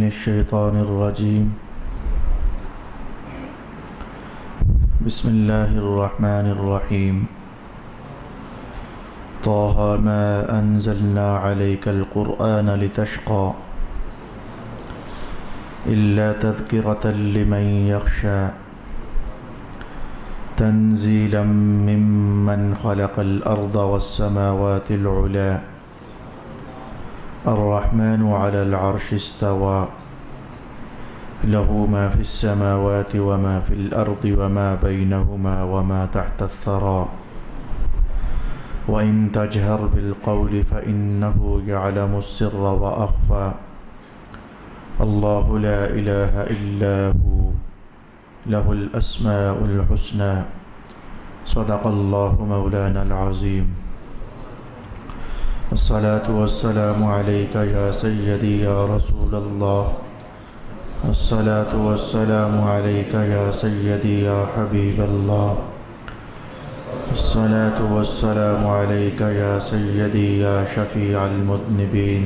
الشيطان الرجيم بسم الله الرحمن الرحيم طه ما أنزلنا عليك القرآن لتشقى إلا تذكرة لمن يخشى تنزيلا ممن خلق الأرض والسماوات العلى الرحمن على العرش استوى له ما في السماوات وما في الأرض وما بينهما وما تحت الثرى وإن تجهر بالقول فإنه يعلم السر وأخفى الله لا إله إلا هو له الأسماء الحسنى صدق الله مولانا العظيم الصلاة والسلام عليك يا سيدي يا رسول الله الصلاة والسلام عليك يا سيدي يا حبيب الله الصلاة والسلام عليك يا سيدي يا شفيع المذنبين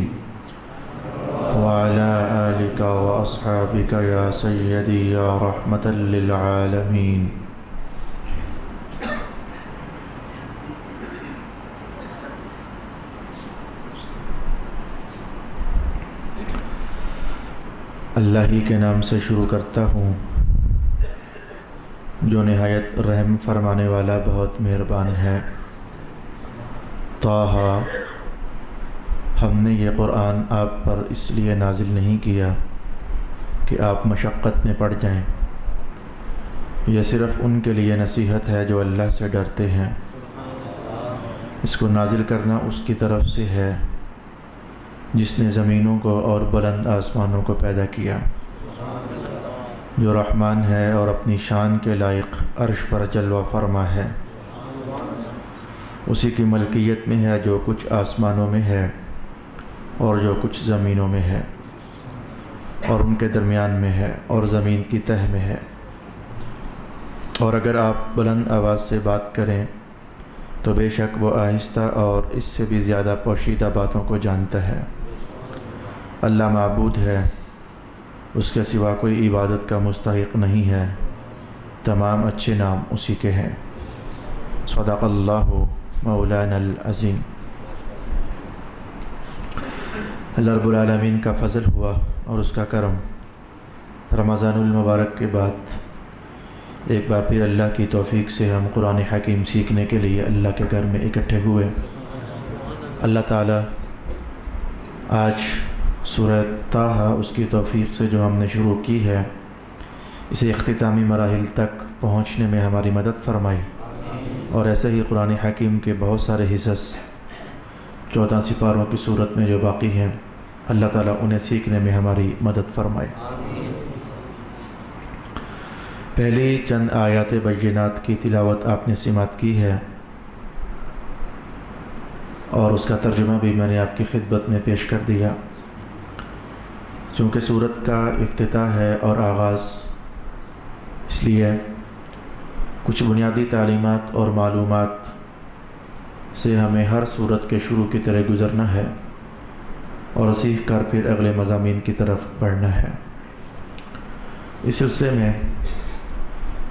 وعلى آلك وأصحابك يا سيدي يا رحمة للعالمين اللہ ہی کے نام سے شروع کرتا ہوں جو نہایت رحم فرمانے والا بہت مہربان ہے۔ طٰہٰ، ہم نے یہ قرآن آپ پر اس لیے نازل نہیں کیا کہ آپ مشقت میں پڑ جائیں، یہ صرف ان کے لیے نصیحت ہے جو اللہ سے ڈرتے ہیں۔ اس کو نازل کرنا اس کی طرف سے ہے جس نے زمینوں کو اور بلند آسمانوں کو پیدا کیا، جو رحمان ہے اور اپنی شان کے لائق عرش پر جلوہ فرما ہے۔ اسی کی ملکیت میں ہے جو کچھ آسمانوں میں ہے اور جو کچھ زمینوں میں ہے اور ان کے درمیان میں ہے اور زمین کی تہہ میں ہے۔ اور اگر آپ بلند آواز سے بات کریں تو بے شک وہ آہستہ اور اس سے بھی زیادہ پوشیدہ باتوں کو جانتا ہے۔ اللہ معبود ہے، اس کے سوا کوئی عبادت کا مستحق نہیں ہے، تمام اچھے نام اسی کے ہیں۔ صدق اللہ مولانا العظیم۔ اللہ رب العالمین کا فضل ہوا اور اس کا کرم، رمضان المبارک کے بعد ایک بار پھر اللہ کی توفیق سے ہم قرآن حکیم سیکھنے کے لیے اللہ کے گھر میں اکٹھے ہوئے۔ اللہ تعالیٰ آج سورہ طٰہٰ اس کی توفیق سے جو ہم نے شروع کی ہے، اسے اختتامی مراحل تک پہنچنے میں ہماری مدد فرمائی، اور ایسے ہی قرآن حکیم کے بہت سارے حصص 14 سپاروں کی صورت میں جو باقی ہیں، اللہ تعالیٰ انہیں سیکھنے میں ہماری مدد فرمائے۔ پہلی چند آیات بینات کی تلاوت آپ نے سماعت کی ہے اور اس کا ترجمہ بھی میں نے آپ کی خدمت میں پیش کر دیا۔ چونکہ سورت کا افتتاح ہے اور آغاز، اس لیے کچھ بنیادی تعلیمات اور معلومات سے ہمیں ہر سورت کے شروع کی طرح گزرنا ہے اور سیکھ کر پھر اگلے مضامین کی طرف بڑھنا ہے۔ اس سلسلے میں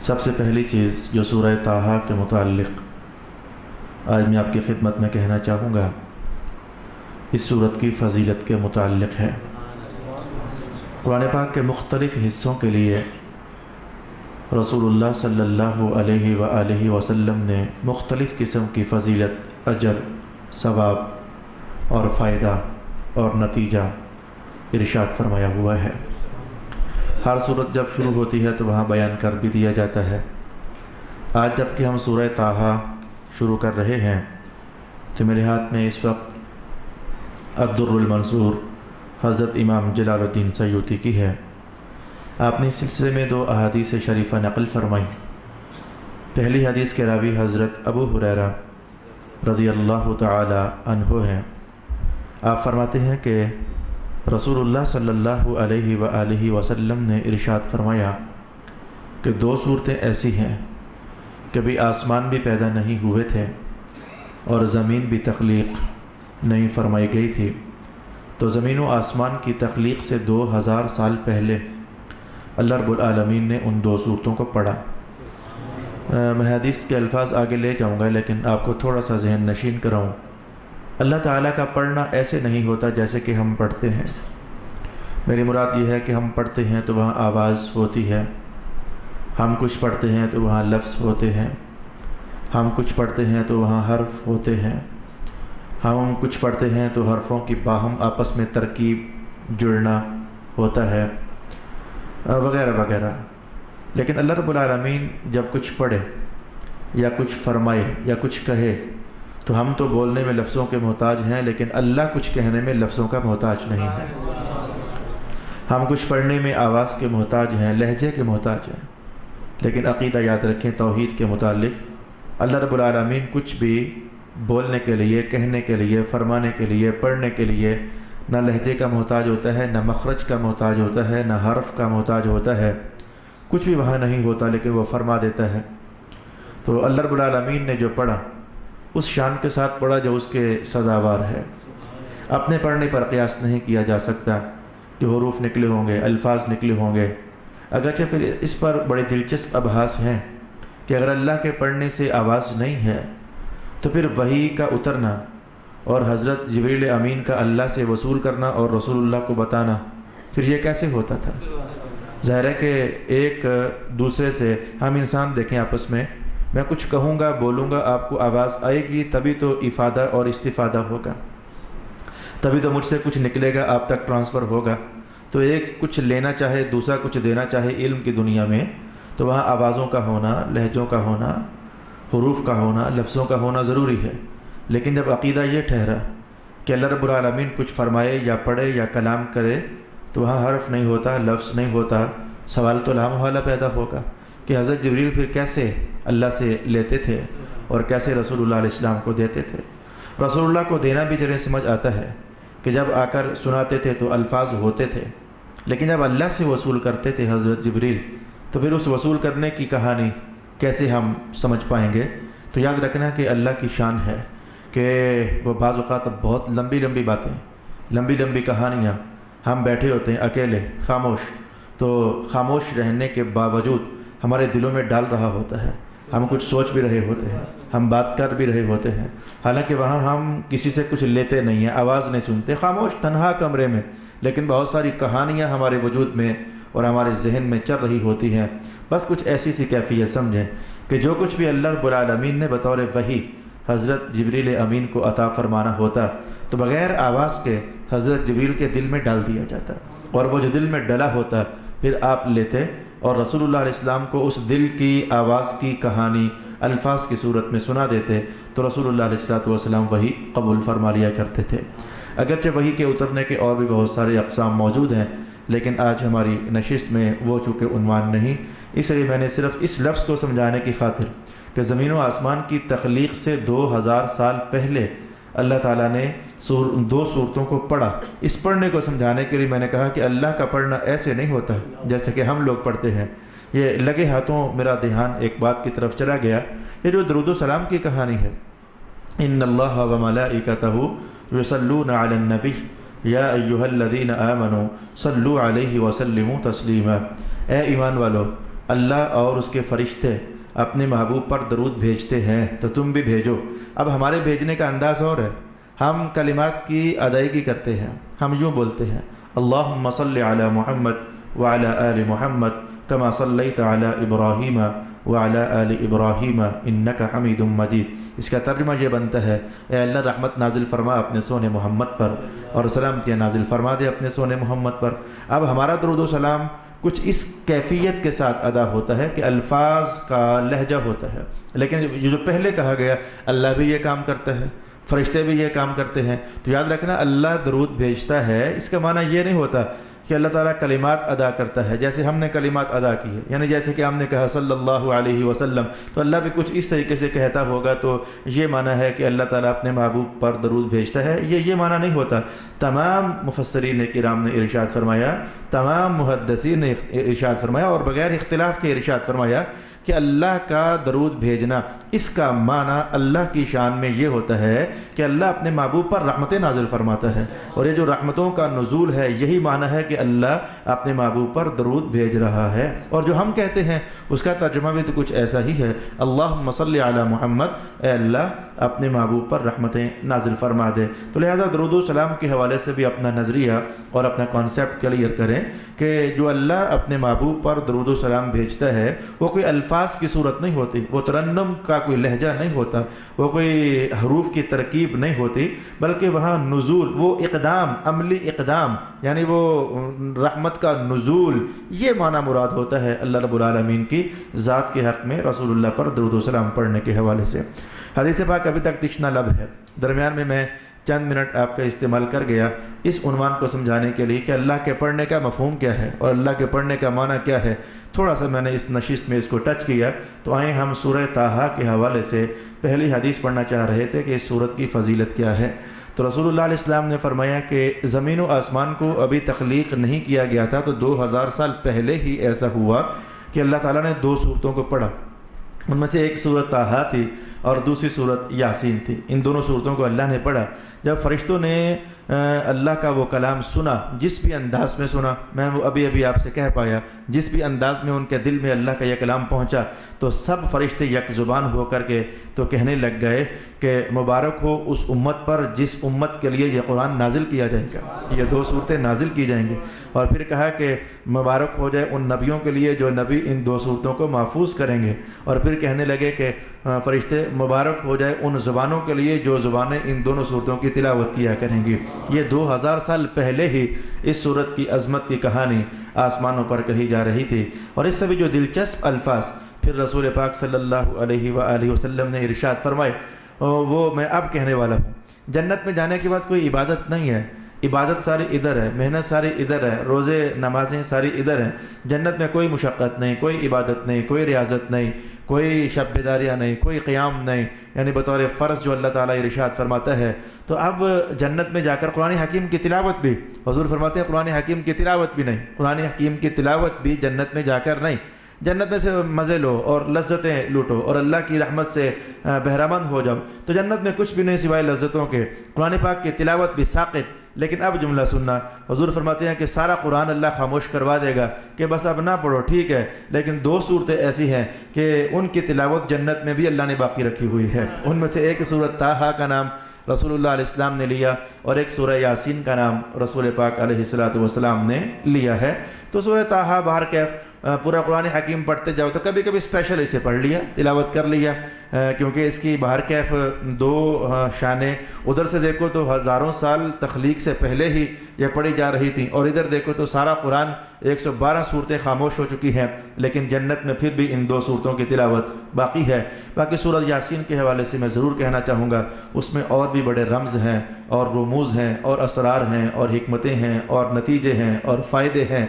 سب سے پہلی چیز جو سورہ طٰہٰ کے متعلق آج میں آپ کی خدمت میں کہنا چاہوں گا، اس سورت کی فضیلت کے متعلق ہے۔ قرآن پاک کے مختلف حصوں کے لیے رسول اللہ صلی اللہ علیہ وآلہ وسلم نے مختلف قسم کی فضیلت، اجر، ثواب اور فائدہ اور نتیجہ ارشاد فرمایا ہوا ہے۔ ہر صورت جب شروع ہوتی ہے تو وہاں بیان کر بھی دیا جاتا ہے۔ آج جب کہ ہم سورہ طٰہٰ شروع کر رہے ہیں تو میرے ہاتھ میں اس وقت الدر المنصور حضرت امام جلال الدین سیوطی کی ہے۔ آپ نے اس سلسلے میں 2 احادیث شریفہ نقل فرمائی۔ پہلی حدیث کے راوی حضرت ابو ہریرہ رضی اللہ تعالی عنہ ہیں۔ آپ فرماتے ہیں کہ رسول اللہ صلی اللہ علیہ وآلہ وسلم نے ارشاد فرمایا کہ 2 صورتیں ایسی ہیں، کبھی آسمان بھی پیدا نہیں ہوئے تھے اور زمین بھی تخلیق نہیں فرمائی گئی تھی، تو زمین و آسمان کی تخلیق سے 2000 سال پہلے اللہ رب العالمین نے ان 2 صورتوں کو پڑھا۔ میں حدیث کے الفاظ آگے لے جاؤں گا، لیکن آپ کو تھوڑا سا ذہن نشین کراؤں۔ اللہ تعالیٰ کا پڑھنا ایسے نہیں ہوتا جیسے کہ ہم پڑھتے ہیں۔ میری مراد یہ ہے کہ ہم پڑھتے ہیں تو وہاں آواز ہوتی ہے، ہم کچھ پڑھتے ہیں تو وہاں لفظ ہوتے ہیں، ہم کچھ پڑھتے ہیں تو وہاں حرف ہوتے ہیں، ہم کچھ پڑھتے ہیں تو حرفوں کی باہم آپس میں ترکیب جڑنا ہوتا ہے، وغیرہ وغیرہ۔ لیکن اللہ رب العالمین جب کچھ پڑھے یا کچھ فرمائے یا کچھ کہے تو ہم تو بولنے میں لفظوں کے محتاج ہیں، لیکن اللہ کچھ کہنے میں لفظوں کا محتاج نہیں ہے۔ ہم کچھ پڑھنے میں آواز کے محتاج ہیں، لہجے کے محتاج ہیں، لیکن عقیدہ یاد رکھیں توحید کے متعلق اللہ رب العالمین کچھ بھی بولنے کے لیے، کہنے کے لیے، فرمانے کے لیے، پڑھنے کے لیے نہ لہجے کا محتاج ہوتا ہے، نہ مخرج کا محتاج ہوتا ہے، نہ حرف کا محتاج ہوتا ہے، کچھ بھی وہاں نہیں ہوتا، لیکن وہ فرما دیتا ہے۔ تو اللہ رب العالمین نے جو پڑھا اس شان کے ساتھ پڑھا جو اس کے سزاوار ہے۔ اپنے پڑھنے پر قیاس نہیں کیا جا سکتا کہ حروف نکلے ہوں گے، الفاظ نکلے ہوں گے، اگرچہ پھر اس پر بڑے دلچسپ ابحاث ہیں کہ اگر اللہ کے پڑھنے سے آواز نہیں ہے تو پھر وحی کا اترنا اور حضرت جبریل امین کا اللہ سے وصول کرنا اور رسول اللہ کو بتانا، پھر یہ کیسے ہوتا تھا؟ ظاہر ہے کہ ایک دوسرے سے، ہم انسان دیکھیں آپس میں کچھ کہوں گا، بولوں گا، آپ کو آواز آئے گی، تبھی تو افادہ اور استفادہ ہوگا، تبھی تو مجھ سے کچھ نکلے گا، آپ تک ٹرانسفر ہوگا۔ تو ایک کچھ لینا چاہے، دوسرا کچھ دینا چاہے علم کی دنیا میں، تو وہاں آوازوں کا ہونا، لہجوں کا ہونا، حروف کا ہونا، لفظوں کا ہونا ضروری ہے۔ لیکن جب عقیدہ یہ ٹھہرا کہ اللہ رب العالمین کچھ فرمائے یا پڑھے یا کلام کرے تو وہاں حرف نہیں ہوتا، لفظ نہیں ہوتا، سوال تو لامحالہ پیدا ہوگا کہ حضرت جبریل پھر کیسے اللہ سے لیتے تھے اور کیسے رسول اللہ علیہ السلام کو دیتے تھے۔ رسول اللہ کو دینا بھی چلے سمجھ آتا ہے کہ جب آ کر سناتے تھے تو الفاظ ہوتے تھے، لیکن جب اللہ سے وصول کرتے تھے حضرت جبریل تو پھر اس وصول کرنے کی کہانی کیسے ہم سمجھ پائیں گے؟ تو یاد رکھنا کہ اللہ کی شان ہے کہ وہ بعض اوقات بہت لمبی لمبی باتیں، لمبی لمبی کہانیاں، ہم بیٹھے ہوتے ہیں اکیلے خاموش، تو خاموش رہنے کے باوجود ہمارے دلوں میں ڈال رہا ہوتا ہے، ہم کچھ سوچ بھی رہے ہوتے ہیں، ہم بات کر بھی رہے ہوتے ہیں، حالانکہ وہاں ہم کسی سے کچھ لیتے نہیں ہیں، آواز نہیں سنتے، خاموش تنہا کمرے میں، لیکن بہت ساری کہانیاں ہمارے وجود میں اور ہمارے ذہن میں چل رہی ہوتی ہیں۔ بس کچھ ایسی سی کیفیت سمجھیں کہ جو کچھ بھی اللہ رب العالمین نے بطور وحی حضرت جبریل امین کو عطا فرمانا ہوتا تو بغیر آواز کے حضرت جبریل کے دل میں ڈال دیا جاتا، اور وہ جو دل میں ڈلا ہوتا پھر آپ لیتے اور رسول اللہ علیہ السلام کو اس دل کی آواز کی کہانی الفاظ کی صورت میں سنا دیتے تو رسول اللہ علیہ السلام وحی قبول فرما لیا کرتے تھے۔ اگرچہ وحی کے اترنے کے اور بھی بہت سارے اقسام موجود ہیں، لیکن آج ہماری نشست میں وہ چونکہ عنوان نہیں، اس لیے میں نے صرف اس لفظ کو سمجھانے کی خاطر کہ زمین و آسمان کی تخلیق سے 2000 سال پہلے اللہ تعالیٰ نے 2 صورتوں کو پڑھا، اس پڑھنے کو سمجھانے کے لیے میں نے کہا کہ اللہ کا پڑھنا ایسے نہیں ہوتا جیسے کہ ہم لوگ پڑھتے ہیں۔ یہ لگے ہاتھوں میرا دھیان ایک بات کی طرف چلا گیا، یہ جو درود و سلام کی کہانی ہے، ان اللہ و ملائکتہ یصلون علی النبی یا ایھا الذین آمنوا صلوا علیہ وسلموا تسلیما، اے ایمان والو، اللہ اور اس کے فرشتے اپنے محبوب پر درود بھیجتے ہیں تو تم بھی بھیجو۔ اب ہمارے بھیجنے کا انداز اور ہے، ہم کلمات کی ادائیگی کرتے ہیں، ہم یوں بولتے ہیں اللہم صلی علی محمد وعلی آل محمد کما صلیت علی ابراہیم وعلی آل ابراہیم انک حمید مجید۔ اس کا ترجمہ یہ بنتا ہے، اے اللہ رحمت نازل فرما اپنے سونے محمد پر اور سلامتیاں نازل فرما دے اپنے سونے محمد پر۔ اب ہمارا درود و سلام کچھ اس کیفیت کے ساتھ ادا ہوتا ہے کہ الفاظ کا لہجہ ہوتا ہے، لیکن جو پہلے کہا گیا اللہ بھی یہ کام کرتا ہے، فرشتے بھی یہ کام کرتے ہیں، تو یاد رکھنا اللہ درود بھیجتا ہے، اس کا معنی یہ نہیں ہوتا کہ اللہ تعالیٰ کلمات ادا کرتا ہے جیسے ہم نے کلمات ادا کی ہے، یعنی جیسے کہ ہم نے کہا صلی اللہ علیہ وسلم تو اللہ بھی کچھ اس طریقے سے کہتا ہوگا تو یہ معنی ہے کہ اللہ تعالیٰ اپنے محبوب پر درود بھیجتا ہے، یہ معنی نہیں ہوتا۔ تمام مفسرین کرام نے ارشاد فرمایا، تمام محدثین نے ارشاد فرمایا اور بغیر اختلاف کے ارشاد فرمایا کہ اللہ کا درود بھیجنا اس کا معنی اللہ کی شان میں یہ ہوتا ہے کہ اللہ اپنے محبوب پر رحمتیں نازل فرماتا ہے، اور یہ جو رحمتوں کا نزول ہے یہی معنی ہے کہ اللہ اپنے محبوب پر درود بھیج رہا ہے۔ اور جو ہم کہتے ہیں اس کا ترجمہ بھی تو کچھ ایسا ہی ہے، اللہم صلی علی محمد، اے اللہ اپنے محبوب پر رحمتیں نازل فرما دے۔ تو لہذا درود و سلام کے حوالے سے بھی اپنا نظریہ اور اپنا کانسیپٹ کلیئر کریں کہ جو اللہ اپنے محبوب پر درود و سلام بھیجتا ہے وہ کوئی الفاظ کی صورت نہیں ہوتی، وہ ترنم کا کوئی لہجہ نہیں ہوتا، وہ کوئی حروف کی ترکیب نہیں ہوتی، بلکہ وہاں نزول، وہ اقدام، عملی اقدام، یعنی وہ رحمت کا نزول، یہ معنی مراد ہوتا ہے اللہ رب العالمین کی ذات کے حق میں رسول اللہ پر درود و سلام پڑھنے کے حوالے سے۔ حدیث پاک ابھی تک تشنا لب ہے، درمیان میں چند منٹ آپ کا استعمال کر گیا اس عنوان کو سمجھانے کے لیے کہ اللہ کے پڑھنے کا مفہوم کیا ہے اور اللہ کے پڑھنے کا معنی کیا ہے۔ تھوڑا سا میں نے اس نشست میں اس کو ٹچ کیا، تو آئیں ہم سورہ طٰہٰ کے حوالے سے پہلی حدیث پڑھنا چاہ رہے تھے کہ اس سورت کی فضیلت کیا ہے۔ تو رسول اللہ علیہ السلام نے فرمایا کہ زمین و آسمان کو ابھی تخلیق نہیں کیا گیا تھا، تو 2000 سال پہلے ہی ایسا ہوا کہ اللہ تعالیٰ نے 2 سورتوں کو پڑھا۔ ان میں سے ایک سورت طٰہٰ تھی اور دوسری سورت یاسین تھی۔ ان دونوں سورتوں کو اللہ نے پڑھا۔ جب فرشتوں نے اللہ کا وہ کلام سنا، جس بھی انداز میں سنا، میں وہ ابھی آپ سے کہہ پایا، جس بھی انداز میں ان کے دل میں اللہ کا یہ کلام پہنچا، تو سب فرشتے یک زبان ہو کر کے تو کہنے لگ گئے کہ مبارک ہو اس امت پر جس امت کے لیے یہ قرآن نازل کیا جائے گا، یہ 2 صورتیں نازل کی جائیں گی۔ اور پھر کہا کہ مبارک ہو جائے ان نبیوں کے لیے جو نبی ان 2 صورتوں کو محفوظ کریں گے۔ اور پھر کہنے لگے کہ فرشتے مبارک ہو جائے ان زبانوں کے لیے جو زبانیں ان دونوں صورتوں کی تلاوت کیا کریں گی۔ یہ 2000 سال پہلے ہی اس صورت کی عظمت کی کہانی آسمانوں پر کہی جا رہی تھی۔ اور اس سے بھی جو دلچسپ الفاظ پھر رسول پاک صلی اللہ علیہ وآلہ وسلم نے ارشاد فرمائے وہ میں اب کہنے والا ہوں۔ جنت میں جانے کے بعد کوئی عبادت نہیں ہے، عبادت ساری ادھر ہے، محنت ساری ادھر ہے، روزے نمازیں ساری ادھر ہیں۔ جنت میں کوئی مشقت نہیں، کوئی عبادت نہیں، کوئی ریاضت نہیں، کوئی شب بیداریاں نہیں، کوئی قیام نہیں، یعنی بطور فرض جو اللہ تعالیٰ ارشاد فرماتا ہے۔ تو اب جنت میں جا کر قرآن حکیم کی تلاوت بھی، حضور فرماتے ہیں قرآن حکیم کی تلاوت بھی نہیں، قرآن حکیم کی تلاوت بھی جنت میں جا کر نہیں۔ جنت میں سے مزے لو اور لذتیں لوٹو اور اللہ کی رحمت سے بہرامند ہو جاؤ، تو جنت میں کچھ بھی نہیں سوائے لذتوں کے۔ قرآن پاک کی تلاوت بھی ساقط۔ لیکن اب جملہ سننا، حضور فرماتے ہیں کہ سارا قرآن اللہ خاموش کروا دے گا کہ بس اب نہ پڑھو، ٹھیک ہے، لیکن 2 صورتیں ایسی ہیں کہ ان کی تلاوت جنت میں بھی اللہ نے باقی رکھی ہوئی ہے۔ ان میں سے ایک سورت طٰہٰ کا نام رسول اللہ علیہ السلام نے لیا اور ایک سورہ یاسین کا نام رسول پاک علیہ السلام نے لیا ہے۔ تو سورہ طٰہٰ بہر کیف پورا قرآن حکیم پڑھتے جاؤ تو کبھی کبھی اسپیشل اسے پڑھ لیا، تلاوت کر لیا، کیونکہ اس کی بہر کیف 2 شانیں، ادھر سے دیکھو تو ہزاروں سال تخلیق سے پہلے ہی یہ پڑھی جا رہی تھیں، اور ادھر دیکھو تو سارا قرآن 112 صورتیں خاموش ہو چکی ہیں، لیکن جنت میں پھر بھی ان 2 صورتوں کی تلاوت باقی ہے۔ باقی سورۃ یاسین کے حوالے سے میں ضرور کہنا چاہوں گا، اس میں اور بھی بڑے رمز ہیں اور رموز ہیں اور اسرار ہیں اور حکمتیں ہیں اور نتیجے ہیں اور فائدے ہیں۔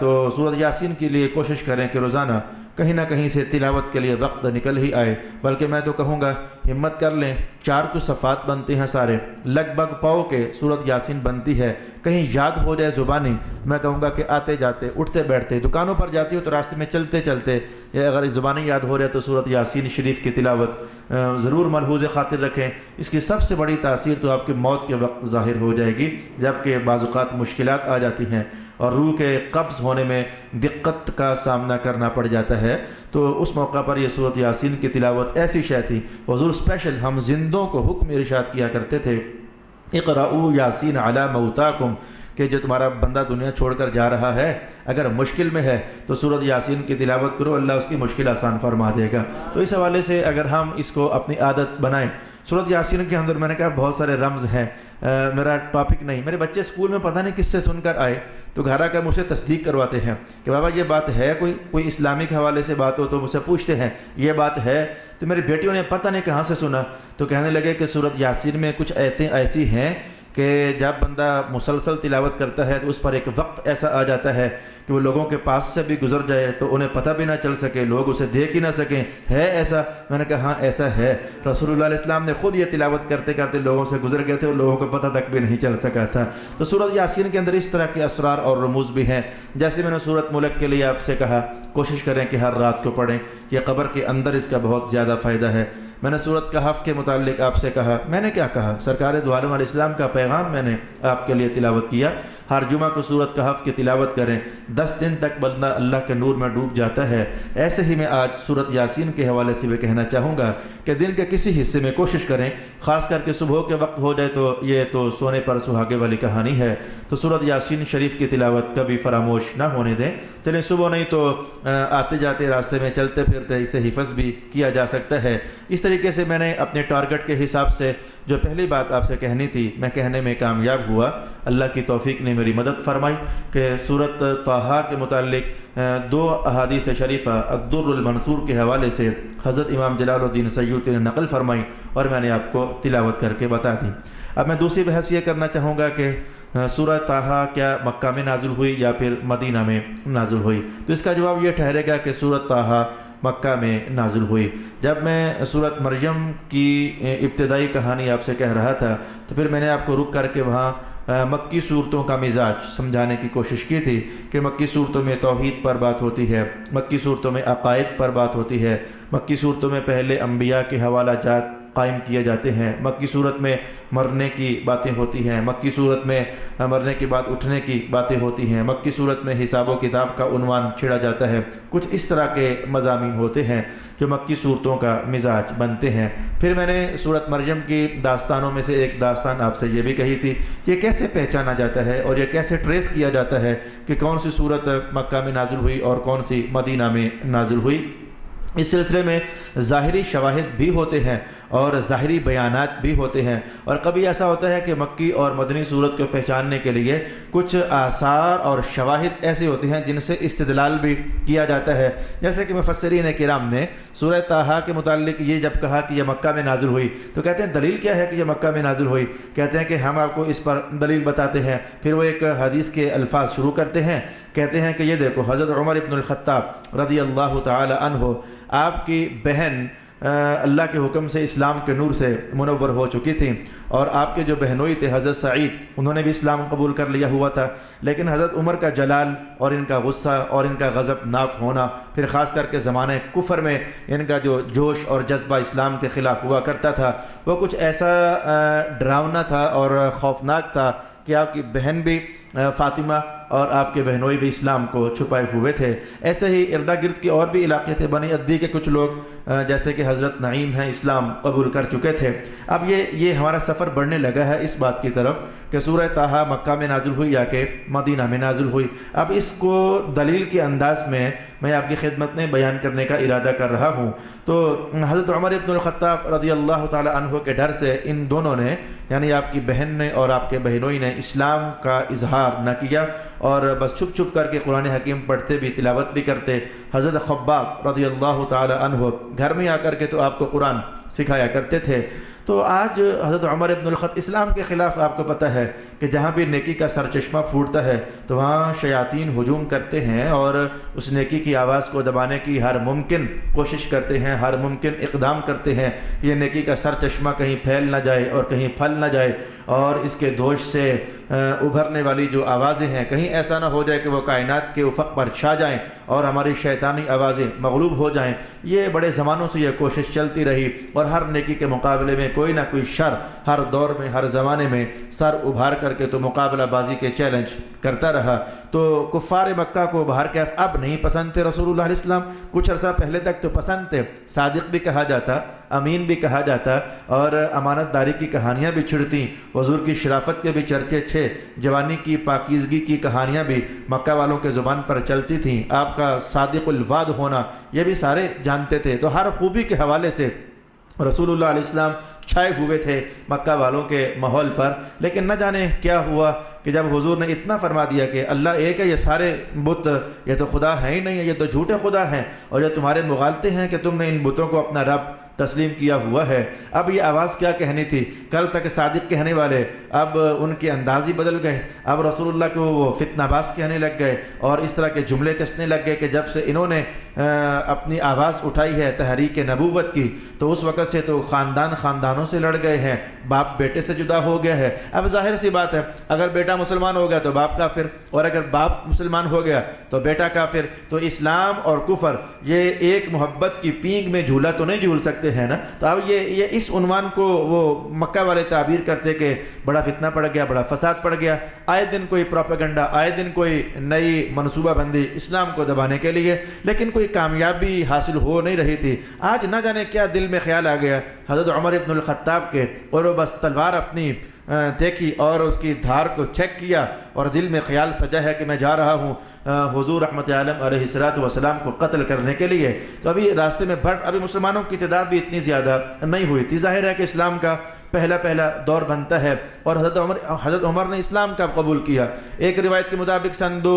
تو سورۃ یاسین کے لیے کوشش کریں کہ روزانہ کہیں نہ کہیں سے تلاوت کے لیے وقت نکل ہی آئے، بلکہ میں تو کہوں گا ہمت کر لیں، 4 کچھ صفحات بنتے ہیں سارے، لگ بھگ پاؤ کے سورۃ یاسین بنتی ہے، کہیں یاد ہو جائے زبانی، میں کہوں گا کہ آتے جاتے، اٹھتے بیٹھتے، دکانوں پر جاتی ہو تو راستے میں چلتے چلتے اگر زبانی یاد ہو جائے تو سورۃ یاسین شریف کی تلاوت ضرور ملحوظ خاطر رکھیں۔ اس کی سب سے بڑی تاثیر تو آپ کے موت کے وقت ظاہر ہو جائے گی، جبکہ بعض اوقات مشکلات آ جاتی ہیں اور روح کے قبض ہونے میں دقت کا سامنا کرنا پڑ جاتا ہے، تو اس موقع پر یہ سورۃ یاسین کی تلاوت ایسی شے تھی۔ حضور اسپیشل ہم زندوں کو حکم ارشاد کیا کرتے تھے، اقرؤوا یاسین علی موتاکم، کہ جو تمہارا بندہ دنیا چھوڑ کر جا رہا ہے اگر مشکل میں ہے تو سورۃ یاسین کی تلاوت کرو، اللہ اس کی مشکل آسان فرما دے گا۔ تو اس حوالے سے اگر ہم اس کو اپنی عادت بنائیں، سورۃ یاسین کے اندر میں نے کہا بہت سارے رمز ہیں، میرا ٹاپک نہیں، میرے بچے اسکول میں پتہ نہیں کس سے سن کر آئے تو گھر آ کر مجھ سے تصدیق کرواتے ہیں کہ بابا یہ بات ہے، کوئی اسلامک حوالے سے بات ہو تو مجھ سے پوچھتے ہیں یہ بات ہے، تو میری بیٹیوں نے پتہ نہیں کہاں سے سنا، تو کہنے لگے کہ سورۃ یاسین میں کچھ آیتیں ایسی ہیں کہ جب بندہ مسلسل تلاوت کرتا ہے تو اس پر ایک وقت ایسا آ جاتا ہے کہ وہ لوگوں کے پاس سے بھی گزر جائے تو انہیں پتہ بھی نہ چل سکے، لوگ اسے دیکھ ہی نہ سکیں۔ ہے ایسا؟ میں نے کہا ہاں ایسا ہے، رسول اللہ علیہ السلام نے خود یہ تلاوت کرتے کرتے لوگوں سے گزر گئے تھے اور لوگوں کو پتہ تک بھی نہیں چل سکا تھا۔ تو سورۃ یاسین کے اندر اس طرح کے اسرار اور رموز بھی ہیں۔ جیسے میں نے سورۃ ملک کے لیے آپ سے کہا کوشش کریں کہ ہر رات کو پڑھیں، یہ قبر کے اندر اس کا بہت زیادہ فائدہ ہے۔ میں نے سورۃ کہف کے متعلق آپ سے کہا، میں نے کیا کہا؟ سرکار دو عالم علیہ السلام کا پیغام میں نے آپ کے لیے تلاوت کیا۔ ہر جمعہ کو سورۃ کہف کی تلاوت کریں، 10 دن تک بندہ اللہ کے نور میں ڈوب جاتا ہے۔ ایسے ہی میں آج سورۃ یاسین کے حوالے سے بھی کہنا چاہوں گا کہ دن کے کسی حصے میں کوشش کریں، خاص کر کے صبح کے وقت ہو جائے تو یہ تو سونے پر سہاگے والی کہانی ہے، تو سورۃ یاسین شریف کی تلاوت کبھی فراموش نہ ہونے دیں۔ چلیں صبح نہیں تو آتے جاتے راستے میں چلتے پھرتے اسے حفظ بھی کیا جا سکتا ہے۔ اس طریقے سے میں نے اپنے ٹارگٹ کے حساب سے جو پہلی بات آپ سے کہنی تھی میں کہنے میں کامیاب ہوا۔ اللہ کی توفیق نے میری مدد فرمائی کہ سورۃ طٰہٰ کے متعلق 2 احادیث شریفہ الدر المنصور کے حوالے سے حضرت امام جلال الدین سیوطی نے نقل فرمائی اور میں نے آپ کو تلاوت کر کے بتا دی۔ اب میں دوسری بحث یہ کرنا چاہوں گا کہ سورہ طٰہٰ کیا مکہ میں نازل ہوئی یا پھر مدینہ میں نازل ہوئی؟ تو اس کا جواب یہ ٹھہرے گا کہ سورۃ طٰہٰ مکہ میں نازل ہوئی۔ جب میں سورۃ مریم کی ابتدائی کہانی آپ سے کہہ رہا تھا تو پھر میں نے آپ کو رک کر کے وہاں مکی صورتوں کا مزاج سمجھانے کی کوشش کی تھی کہ مکی صورتوں میں توحید پر بات ہوتی ہے، مکی صورتوں میں عقائد پر بات ہوتی ہے، مکی صورتوں میں پہلے انبیاء کے حوالہ جات قائم کیے جاتے ہیں، مکی صورت میں مرنے کی باتیں ہوتی ہیں، مکی صورت میں مرنے کے بعد اٹھنے کی باتیں ہوتی ہیں، مکی صورت میں حساب و کتاب کا عنوان چھڑا جاتا ہے۔ کچھ اس طرح کے مضامین ہوتے ہیں جو مکی صورتوں کا مزاج بنتے ہیں۔ پھر میں نے سورۃ مریم کی داستانوں میں سے ایک داستان آپ سے یہ بھی کہی تھی، یہ کیسے پہچانا جاتا ہے اور یہ کیسے ٹریس کیا جاتا ہے کہ کون سی صورت مکہ میں نازل ہوئی اور کون سی مدینہ میں نازل ہوئی۔ اس سلسلے میں ظاہری شواہد بھی ہوتے ہیں اور ظاہری بیانات بھی ہوتے ہیں، اور کبھی ایسا ہوتا ہے کہ مکی اور مدنی صورت کو پہچاننے کے لیے کچھ آثار اور شواہد ایسے ہوتے ہیں جن سے استدلال بھی کیا جاتا ہے۔ جیسے کہ مفسرین کرام نے سورہ طٰہٰ کے متعلق یہ جب کہا کہ یہ مکہ میں نازل ہوئی تو کہتے ہیں دلیل کیا ہے کہ یہ مکہ میں نازل ہوئی؟ کہتے ہیں کہ ہم آپ کو اس پر دلیل بتاتے ہیں۔ پھر وہ ایک حدیث کے الفاظ شروع کرتے ہیں، کہتے ہیں کہ یہ دیکھو حضرت عمر ابن الخطاب رضی اللہ تعالی عنہ، آپ کی بہن اللہ کے حکم سے اسلام کے نور سے منور ہو چکی تھی، اور آپ کے جو بہنوئی تھے حضرت سعید انہوں نے بھی اسلام قبول کر لیا ہوا تھا، لیکن حضرت عمر کا جلال اور ان کا غصہ اور ان کا غضب ناک ہونا، پھر خاص کر کے زمانے کفر میں ان کا جو جوش اور جذبہ اسلام کے خلاف ہوا کرتا تھا وہ کچھ ایسا ڈراؤنا تھا اور خوفناک تھا کہ آپ کی بہن بھی فاطمہ اور آپ کے بہنوئی بھی اسلام کو چھپائے ہوئے تھے۔ ایسے ہی اردا گرد کے اور بھی علاقے تھے، بنی عدی کے کچھ لوگ جیسے کہ حضرت نعیم ہیں اسلام قبول کر چکے تھے۔ اب یہ ہمارا سفر بڑھنے لگا ہے اس بات کی طرف کہ سورہ طٰہٰ مکہ میں نازل ہوئی یا کہ مدینہ میں نازل ہوئی۔ اب اس کو دلیل کے انداز میں آپ کی خدمت میں بیان کرنے کا ارادہ کر رہا ہوں۔ تو حضرت عمر ابن الخطاب رضی اللہ تعالی عنہ کے ڈر سے ان دونوں نے، یعنی آپ کی بہن نے اور آپ کے بہنوئی نے، اسلام کا اظہار نہ کیا اور بس چھپ چھپ کر کے قرآن حکیم پڑھتے بھی تلاوت بھی کرتے۔ حضرت خباب رضی اللہ تعالی عنہ گھر میں آ کر کے تو آپ کو قرآن سکھایا کرتے تھے۔ تو آج حضرت عمر ابن الخطاب اسلام کے خلاف آپ کو پتہ ہے کہ جہاں بھی نیکی کا سرچشمہ پھوٹتا ہے تو وہاں شیاطین ہجوم کرتے ہیں اور اس نیکی کی آواز کو دبانے کی ہر ممکن کوشش کرتے ہیں، ہر ممکن اقدام کرتے ہیں کہ یہ نیکی کا سرچشمہ کہیں پھیل نہ جائے اور کہیں پھل نہ جائے، اور اس کے دوش سے ابھرنے والی جو آوازیں ہیں کہیں ایسا نہ ہو جائے کہ وہ کائنات کے افق پر چھا جائیں اور ہماری شیطانی آوازیں مغلوب ہو جائیں۔ یہ بڑے زمانوں سے یہ کوشش چلتی رہی اور ہر نیکی کے مقابلے میں کوئی نہ کوئی شر ہر دور میں ہر زمانے میں سر ابھار کر کے تو مقابلہ بازی کے چیلنج کرتا رہا۔ تو کفار مکہ کو بہر کیف اب نہیں پسند تھے رسول اللہ علیہ السلام، کچھ عرصہ پہلے تک تو پسند تھے، صادق بھی کہا جاتا، امین بھی کہا جاتا، اور امانت داری کی کہانیاں بھی چھڑتیں، حضور کی شرافت کے بھی چرچے تھے، جوانی کی پاکیزگی کی کہانیاں بھی مکہ والوں کے زبان پر چلتی تھیں، آپ کا صادق الوعد ہونا یہ بھی سارے جانتے تھے۔ تو ہر خوبی کے حوالے سے رسول اللہ علیہ السلام چھائے ہوئے تھے مکہ والوں کے ماحول پر، لیکن نہ جانے کیا ہوا کہ جب حضور نے اتنا فرما دیا کہ اللہ ایک ہے، یہ سارے بت یہ تو خدا ہے ہی نہیں ہے، یہ تو جھوٹے خدا ہیں، اور یہ تمہارے مغالطے ہیں کہ تم نے ان بتوں کو اپنا رب تسلیم کیا ہوا ہے۔ اب یہ آواز کیا کہنی تھی؟ کل تک صادق کہنے والے اب ان کے انداز ہی بدل گئے، اب رسول اللہ کو وہ فتنہ باز کہنے لگ گئے اور اس طرح کے جملے کسنے لگ گئے کہ جب سے انہوں نے اپنی آواز اٹھائی ہے تحریک نبوت کی تو اس وقت سے تو خاندانوں سے لڑ گئے ہیں، باپ بیٹے سے جدا ہو گیا ہے۔ اب ظاہر سی بات ہے، اگر بیٹا مسلمان ہو گیا تو باپ کافر، اور اگر باپ مسلمان ہو گیا تو بیٹا کافر۔ تو اسلام اور کفر یہ ایک محبت کی پینگ میں جھولا تو نہیں جھول سکتے ہیں نا۔ تو اب یہ اس عنوان کو وہ مکہ والے تعبیر کرتے کہ بڑا فتنہ پڑ گیا، بڑا فساد پڑ گیا، آئے دن کوئی پروپیگنڈا، آئے دن کوئی نئی منصوبہ بندی اسلام کو دبانے کے لیے، لیکن کوئی کامیابی حاصل ہو نہیں رہی تھی۔ آج نہ جانے کیا دل میں خیال آ گیا حضرت عمر ابن الخطاب کے، اور وہ بس تلوار اپنی دیکھی اور اس کی دھار کو چیک کیا اور دل میں خیال سجا ہے کہ میں جا رہا ہوں حضور رحمت عالم علیہ السلام کو قتل کرنے کے لیے۔ تو ابھی راستے میں ابھی مسلمانوں کی تعداد بھی اتنی زیادہ نہیں ہوئی تھی۔ ظاہر ہے کہ اسلام کا پہلا دور بنتا ہے، اور حضرت عمر نے اسلام کا قبول کیا۔ ایک روایت کے مطابق سن 2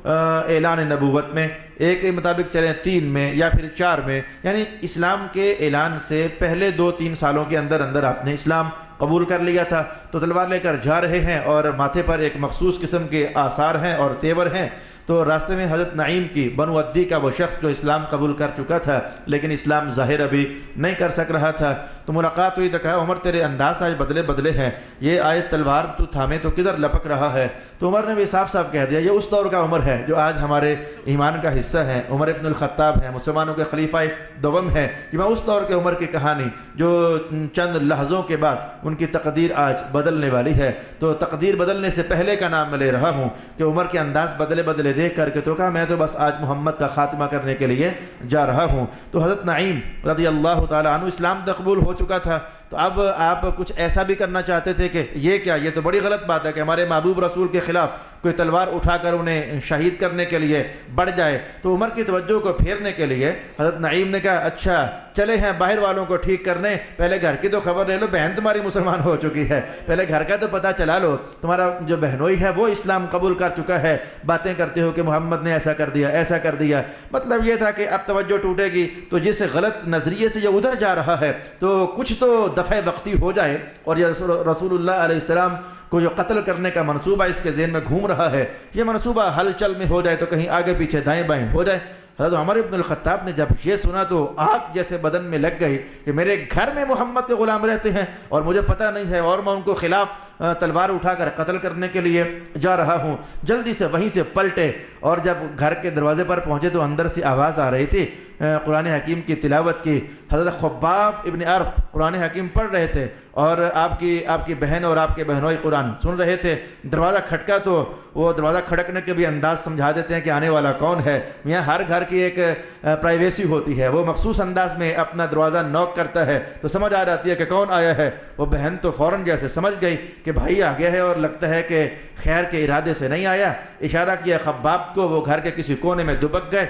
اعلان نبوت میں، ایک کے مطابق چلیں 3 میں یا پھر 4 میں، یعنی اسلام کے اعلان سے پہلے 2-3 سالوں کے اندر آپ نے اسلام قبول کر لیا تھا۔ تو تلوار لے کر جا رہے ہیں اور ماتھے پر ایک مخصوص قسم کے آثار ہیں اور تیور ہیں۔ تو راستے میں حضرت نعیم کی بنو عدی کا وہ شخص جو اسلام قبول کر چکا تھا لیکن اسلام ظاہر ابھی نہیں کر سک رہا تھا، تو ملاقات ہوئی تو کہا عمر تیرے انداز آج بدلے ہیں، یہ آئے تلوار تو تھامے تو کدھر لپک رہا ہے؟ تو عمر نے بھی صاف کہہ دیا یہ اس دور کا عمر ہے جو آج ہمارے ایمان کا حصہ ہے، عمر ابن الخطاب ہے، مسلمانوں کے خلیفہ دوم ہے۔ یہ میں اس دور کے عمر کی کہانی جو چند لحظوں کے بعد ان کی تقدیر آج بدلنے والی ہے۔ تو تقدیر بدلنے سے پہلے کا نام میں لے رہا ہوں کہ عمر کے انداز بدلے دیکھ کر کے تو کہا میں تو بس آج محمد کا خاتمہ کرنے کے لیے جا رہا ہوں۔ تو حضرت نعیم رضی اللہ تعالیٰ عنہ اسلام قبول ہو چکا تھا، تو اب آپ کچھ ایسا بھی کرنا چاہتے تھے کہ یہ تو بڑی غلط بات ہے کہ ہمارے محبوب رسول کے خلاف کوئی تلوار اٹھا کر انہیں شہید کرنے کے لیے بڑھ جائے۔ تو عمر کی توجہ کو پھیرنے کے لیے حضرت نعیم نے کہا اچھا چلے ہیں باہر والوں کو ٹھیک کرنے، پہلے گھر کی تو خبر لے لو، بہن تمہاری مسلمان ہو چکی ہے، پہلے گھر کا تو پتہ چلا لو، تمہارا جو بہنوئی ہے وہ اسلام قبول کر چکا ہے، باتیں کرتے ہو کہ محمد نے ایسا کر دیا۔ مطلب یہ تھا کہ اب توجہ ٹوٹے گی تو جس غلط نظریے سے یہ ادھر جا رہا ہے تو کچھ تو دفع وقتی ہو جائے، اور یہ رسول اللہ علیہ السلام کو جو قتل کرنے کا منصوبہ اس کے ذہن میں گھوم رہا ہے، یہ منصوبہ ہلچل میں ہو جائے تو کہیں آگے پیچھے دائیں بائیں ہو جائے۔ حضرت عمر ابن الخطاب نے جب یہ سنا تو آگ جیسے بدن میں لگ گئی کہ میرے گھر میں محمد کے غلام رہتے ہیں اور مجھے پتہ نہیں ہے، اور میں ان کو خلاف تلوار اٹھا کر قتل کرنے کے لیے جا رہا ہوں۔ جلدی سے وہیں سے پلٹے اور جب گھر کے دروازے پر پہنچے تو اندر سے آواز آ رہی تھی قرآن حکیم کی تلاوت کی۔ حضرت خباب ابن عرب قرآن حکیم پڑھ رہے تھے اور آپ کی بہن اور آپ کے بہنوئی قرآن سن رہے تھے۔ دروازہ کھٹکا تو وہ دروازہ کھڑکنے کے بھی انداز سمجھا دیتے ہیں کہ آنے والا کون ہے۔ میاں ہر گھر کی ایک پرائیویسی ہوتی ہے، وہ مخصوص انداز میں اپنا دروازہ نوک کرتا ہے تو سمجھ آ جاتی ہے کہ کون آیا ہے۔ وہ بہن تو فوراً جیسے سمجھ گئی کہ بھائی آ گیا ہے اور لگتا ہے کہ خیر کے ارادے سے نہیں آیا، اشارہ کیا خباب کو، وہ گھر کے کسی کونے میں دبک گئے۔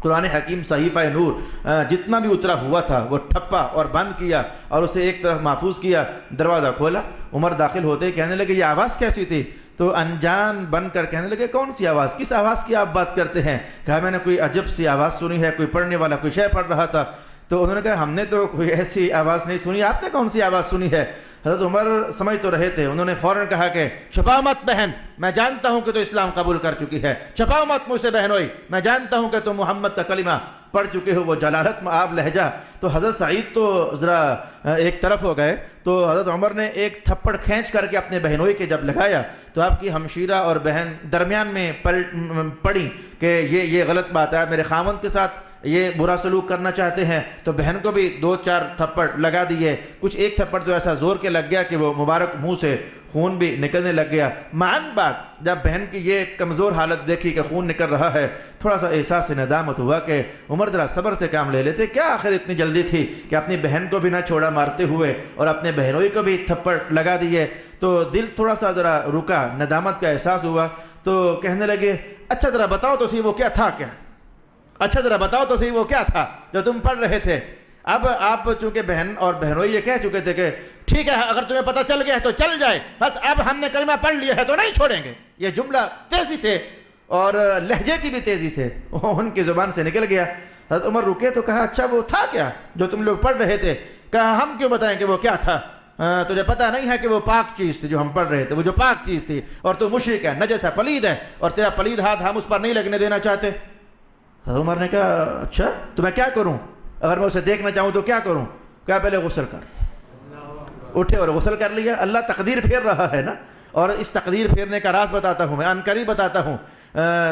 قرآن حکیم صحیفہ نور جتنا بھی اترا ہوا تھا وہ ٹھپا اور بند کیا اور اسے ایک طرف محفوظ کیا، دروازہ کھولا۔ عمر داخل ہوتے ہی کہنے لگے یہ آواز کیسی تھی؟ تو انجان بن کر کہنے لگے کون سی آواز، کس آواز کی آپ بات کرتے ہیں؟ کہا میں نے کوئی عجب سی آواز سنی ہے، کوئی پڑھنے والا کوئی شے پڑھ رہا تھا۔ تو انہوں نے کہا ہم نے تو کوئی ایسی آواز نہیں سنی، آپ نے کون سی آواز سنی ہے؟ حضرت عمر سمجھ تو رہے تھے، انہوں نے فوراً کہا کہ چھپاؤ مت بہن، میں جانتا ہوں کہ تو اسلام قبول کر چکی ہے، چھپاؤ مت مجھ سے بہنوئی، میں جانتا ہوں کہ تم محمد کا کلمہ پڑھ چکے ہو۔ وہ جلالت میں آپ لہجہ تو حضرت سعید تو ذرا ایک طرف ہو گئے۔ تو حضرت عمر نے ایک تھپڑ کھینچ کر کے اپنے بہنوئی کے جب لگایا تو آپ کی ہمشیرہ اور بہن درمیان میں پڑی کہ یہ غلط بات ہے، میرے خاوند کے ساتھ یہ برا سلوک کرنا چاہتے ہیں۔ تو بہن کو بھی 2-4 تھپڑ لگا دیے، کچھ ایک تھپڑ تو ایسا زور کے لگ گیا کہ وہ مبارک منہ سے خون بھی نکلنے لگ گیا۔ معن بات جب بہن کی یہ کمزور حالت دیکھی کہ خون نکل رہا ہے، تھوڑا سا احساس ندامت ہوا کہ عمر ذرا صبر سے کام لے لیتے، کیا آخر اتنی جلدی تھی کہ اپنی بہن کو بھی نہ چھوڑا مارتے ہوئے اور اپنے بہنوئی کو بھی تھپڑ لگا دیے۔ تو دل تھوڑا سا ذرا رکا، ندامت کا احساس ہوا۔ تو کہنے لگے اچھا ذرا بتاؤ تو صحیح وہ کیا تھا، اچھا ذرا بتاؤ تو صحیح وہ کیا تھا جو تم پڑھ رہے تھے؟ اب آپ چونکہ بہن اور بہنوئی یہ کہہ چکے تھے کہ ٹھیک ہے اگر تمہیں پتہ چل گیا ہے تو چل جائے، بس اب ہم نے کلمہ پڑھ لیا ہے تو نہیں چھوڑیں گے۔ یہ جملہ تیزی سے اور لہجے کی بھی تیزی سے ان کی زبان سے نکل گیا۔ حضرت عمر رکے تو کہا اچھا وہ تھا کیا جو تم لوگ پڑھ رہے تھے؟ کہا ہم کیوں بتائیں کہ وہ کیا تھا، تجھے پتہ نہیں ہے کہ وہ پاک چیز تھی جو ہم پڑھ رہے تھے، وہ جو پاک چیز تھی، اور تو مشرک ہے، نجس ہے، پلید ہے، اور تیرا پلید ہاتھ ہم اس پر نہیں لگنے دینا چاہتے۔ حضرت عمر نے کہا اچھا تو میں کیا کروں، اگر میں اسے دیکھنا چاہوں تو کیا کروں؟ کہا پہلے غسل کر۔ اٹھے اور غسل کر لیا۔ اللہ تقدیر پھیر رہا ہے نا، اور اس تقدیر پھیرنے کا راز بتاتا ہوں میں، عن قریب بتاتا ہوں۔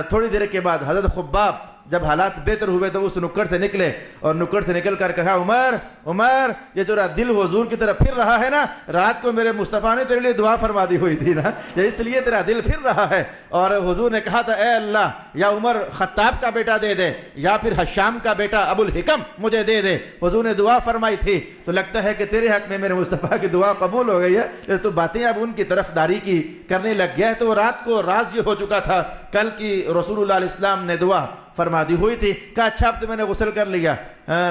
تھوڑی دیر کے بعد حضرت خباب جب حالات بہتر ہوئے تو اس نکڑ سے نکلے، اور نکڑ سے نکل کر کہا عمر عمر یہ تیرا دل حضور کی طرف پھر رہا ہے نا، رات کو میرے مصطفیٰ نے تیرے لیے دعا فرما دی ہوئی تھی نا، اس لیے تیرا دل پھر رہا ہے۔ اور حضور نے کہا تھا اے اللہ یا عمر خطاب کا بیٹا دے دے یا پھر حشام کا بیٹا ابو الحکم مجھے دے دے، حضور نے دعا فرمائی تھی۔ تو لگتا ہے کہ تیرے حق میں میرے مصطفیٰ کی دعا قبول ہو گئی ہے، تو باتیں اب ان کی طرف داری کی کرنے لگ گیا ہے۔ تو رات کو راز یہ ہو چکا تھا، کل کی رسول اللہ علیہ السلام نے دعا فرما دی ہوئی تھی۔ کہا اچھا اب تو میں نے غسل کر لیا،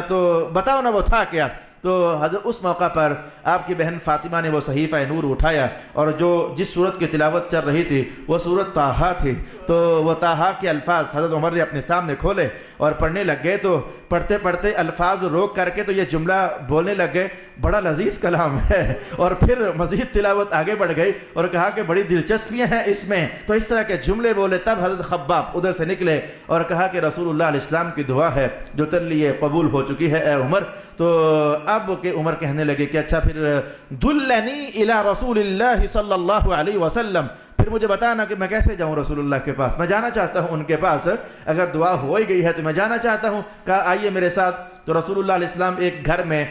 تو بتاؤ نا وہ تھا کیا؟ تو حضرت اس موقع پر آپ کی بہن فاطمہ نے وہ صحیفہ نور اٹھایا، اور جو جس سورت کی تلاوت چل رہی تھی وہ سورت طٰہٰ تھی۔ تو وہ طٰہٰ کے الفاظ حضرت عمر نے اپنے سامنے کھولے اور پڑھنے لگ گئے۔ تو پڑھتے پڑھتے الفاظ روک کر کے تو یہ جملہ بولنے لگ گئے بڑا لذیذ کلام ہے، اور پھر مزید تلاوت آگے بڑھ گئی اور کہا کہ بڑی دلچسپیاں ہیں اس میں، تو اس طرح کے جملے بولے۔ تب حضرت خباب ادھر سے نکلے اور کہا کہ رسول اللہ علیہ السلام کی دعا ہے جو تیرے لیے قبول ہو چکی ہے اے عمر۔ تو اب کہ عمر کہنے لگے کہ اچھا پھر دلنی الی رسول اللہ صلی اللہ علیہ وسلم، پھر مجھے بتانا کہ میں کیسے جاؤں رسول اللہ کے پاس، میں جانا چاہتا ہوں ان کے پاس، اگر دعا ہو ہی گئی ہے تو میں جانا چاہتا ہوں۔ کہا آئیے میرے ساتھ۔ تو رسول اللہ علیہ السلام ایک گھر میں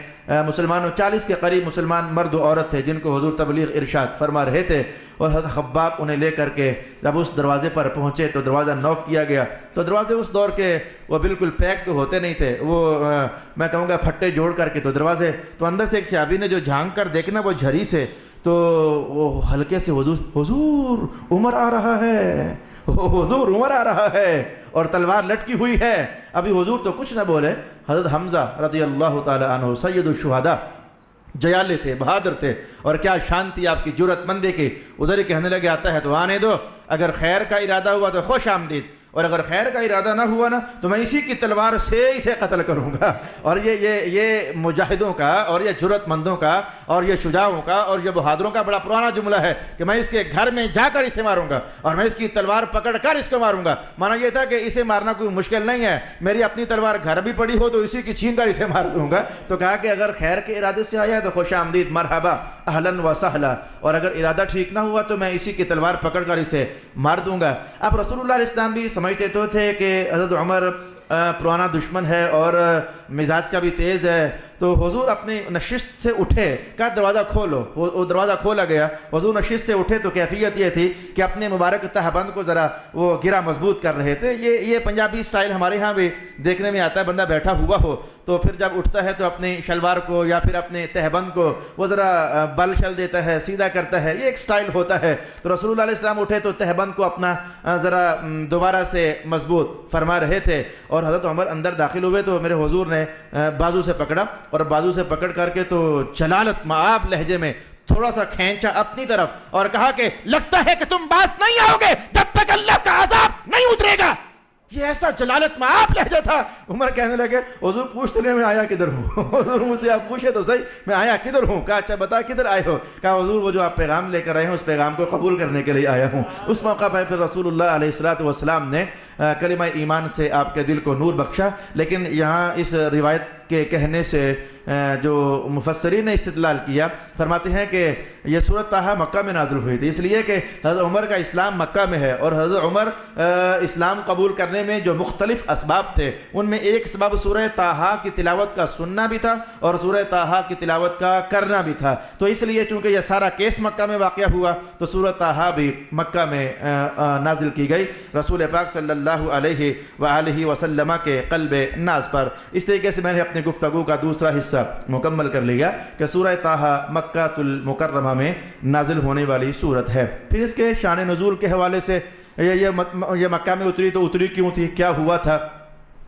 مسلمانوں 40 کے قریب مسلمان مرد و عورت تھے جن کو حضور تبلیغ ارشاد فرما رہے تھے، اور حضرت خباب انہیں لے کر کے جب اس دروازے پر پہنچے تو دروازہ نوک کیا گیا۔ تو دروازے اس دور کے وہ بالکل پیک تو ہوتے نہیں تھے، وہ میں کہوں گا پھٹے جوڑ کر کے تو دروازے، تو اندر سے ایک صحابی نے جو جھانک کر دیکھنا وہ جھری سے، تو وہ ہلکے سے حضور عمر آ رہا ہے، حضور عمر آ رہا ہے، اور تلوار لٹکی ہوئی ہے۔ ابھی حضور تو کچھ نہ بولے، حضرت حمزہ رضی اللہ تعالی عنہ سید الشہداء جیالے تھے، بہادر تھے، اور کیا شان تھی آپ کی جرأت مندی کی، ادھر ہی کہنے لگے آتا ہے تو آنے دو، اگر خیر کا ارادہ ہوا تو خوش آمدید، اور اگر خیر کا ارادہ نہ ہوا نا تو میں اسی کی تلوار سے اسے قتل کروں گا۔ اور یہ مجاہدوں کا اور یہ جرأت مندوں کا اور یہ شجاعوں کا اور یہ بہادروں کا بڑا پرانا جملہ ہے کہ میں اس کے گھر میں جا کر اسے ماروں گا اور میں اس کی تلوار پکڑ کر اس کو ماروں گا۔ مانا یہ تھا کہ اسے مارنا کوئی مشکل نہیں ہے، میری اپنی تلوار گھر بھی پڑی ہو تو اسی کی چھین کر اسے مار دوں گا۔ تو کہا کہ اگر خیر کے ارادے سے آیا ہے تو خوش آمدید، مرحبا، اہلاً و سہلا، اور اگر ارادہ ٹھیک نہ ہوا تو میں اسی کی تلوار پکڑ کر اسے مار دوں گا۔ اب رسول اللہ علیہ السلام بھی سمجھتے تو تھے کہ حضرت عمر پرانا دشمن ہے اور مزاج کا بھی تیز ہے، تو حضور اپنی نشست سے اٹھے، کہا دروازہ کھولو، وہ دروازہ کھولا گیا۔ حضور نشست سے اٹھے تو کیفیت یہ تھی کہ اپنے مبارک تہبند کو ذرا وہ گرا مضبوط کر رہے تھے۔ یہ پنجابی سٹائل ہمارے ہاں بھی دیکھنے میں آتا ہے، بندہ بیٹھا ہوا ہو تو پھر جب اٹھتا ہے تو اپنی شلوار کو یا پھر اپنے تہبند کو وہ ذرا بل شل دیتا ہے، سیدھا کرتا ہے، یہ ایک سٹائل ہوتا ہے۔ تو رسول اللہ علیہ السلام اٹھے تو تہبند کو اپنا ذرا دوبارہ سے مضبوط فرما رہے تھے، اور حضرت عمر اندر داخل ہوئے تو میرے حضور نے بازو سے پکڑا، اور بازو سے پکڑ کر کے تو جلالت مآب لہجے میں تھوڑا سا کھینچا اپنی طرف اور کہا کہ لگتا ہے کہ تم باز نہیں آؤ گے جب تک اللہ کا عذاب نہیں اترے گا۔ یہ ایسا جلالت مآب لہجہ تھا۔ عمر کہنے لگے حضور پوچھتے لیں میں آیا کدھر ہوں؟ حضور مجھ سے آپ پوچھے تو صحیح میں آیا کدھر ہوں؟ کہا اچھا بتا کدھر آئے ہو؟ کہا حضور وہ جو آپ پیغام لے کر آئے ہیں اس پیغام کو قبول کرنے کے لیے آیا ہوں۔ اس موقع پر پھر رسول اللہ علیہ السلام نے کلمہ ایمان سے آپ کے دل کو نور بخشا۔ لیکن یہاں اس روایت کے کہنے سے جو مفسرین نے استدلال کیا، فرماتے ہیں کہ یہ سورۃ طٰہٰ مکہ میں نازل ہوئی تھی، اس لیے کہ حضرت عمر کا اسلام مکہ میں ہے، اور حضرت عمر اسلام قبول کرنے میں جو مختلف اسباب تھے ان میں ایک سبب سورہ طٰہٰ کی تلاوت کا سننا بھی تھا اور سورہ طٰہٰ کی تلاوت کا کرنا بھی تھا۔ تو اس لیے چونکہ یہ سارا کیس مکہ میں واقع ہوا تو سورۃ طٰہٰ بھی مکہ میں نازل کی گئی رسول پاک صلی اللہ علیہ وآلہ وسلم کے قلب ناز پر۔ اس طریقے سے میں نے اپنی گفتگو کا دوسرا حصہ مکمل کر لیا کہ سورہ طٰہٰ مکہ المکرمہ میں نازل ہونے والی سورت ہے۔ پھر اس کے شان نزول کے حوالے سے یہ مکہ میں اتری تو اتری کیوں تھی، کیا ہوا تھا؟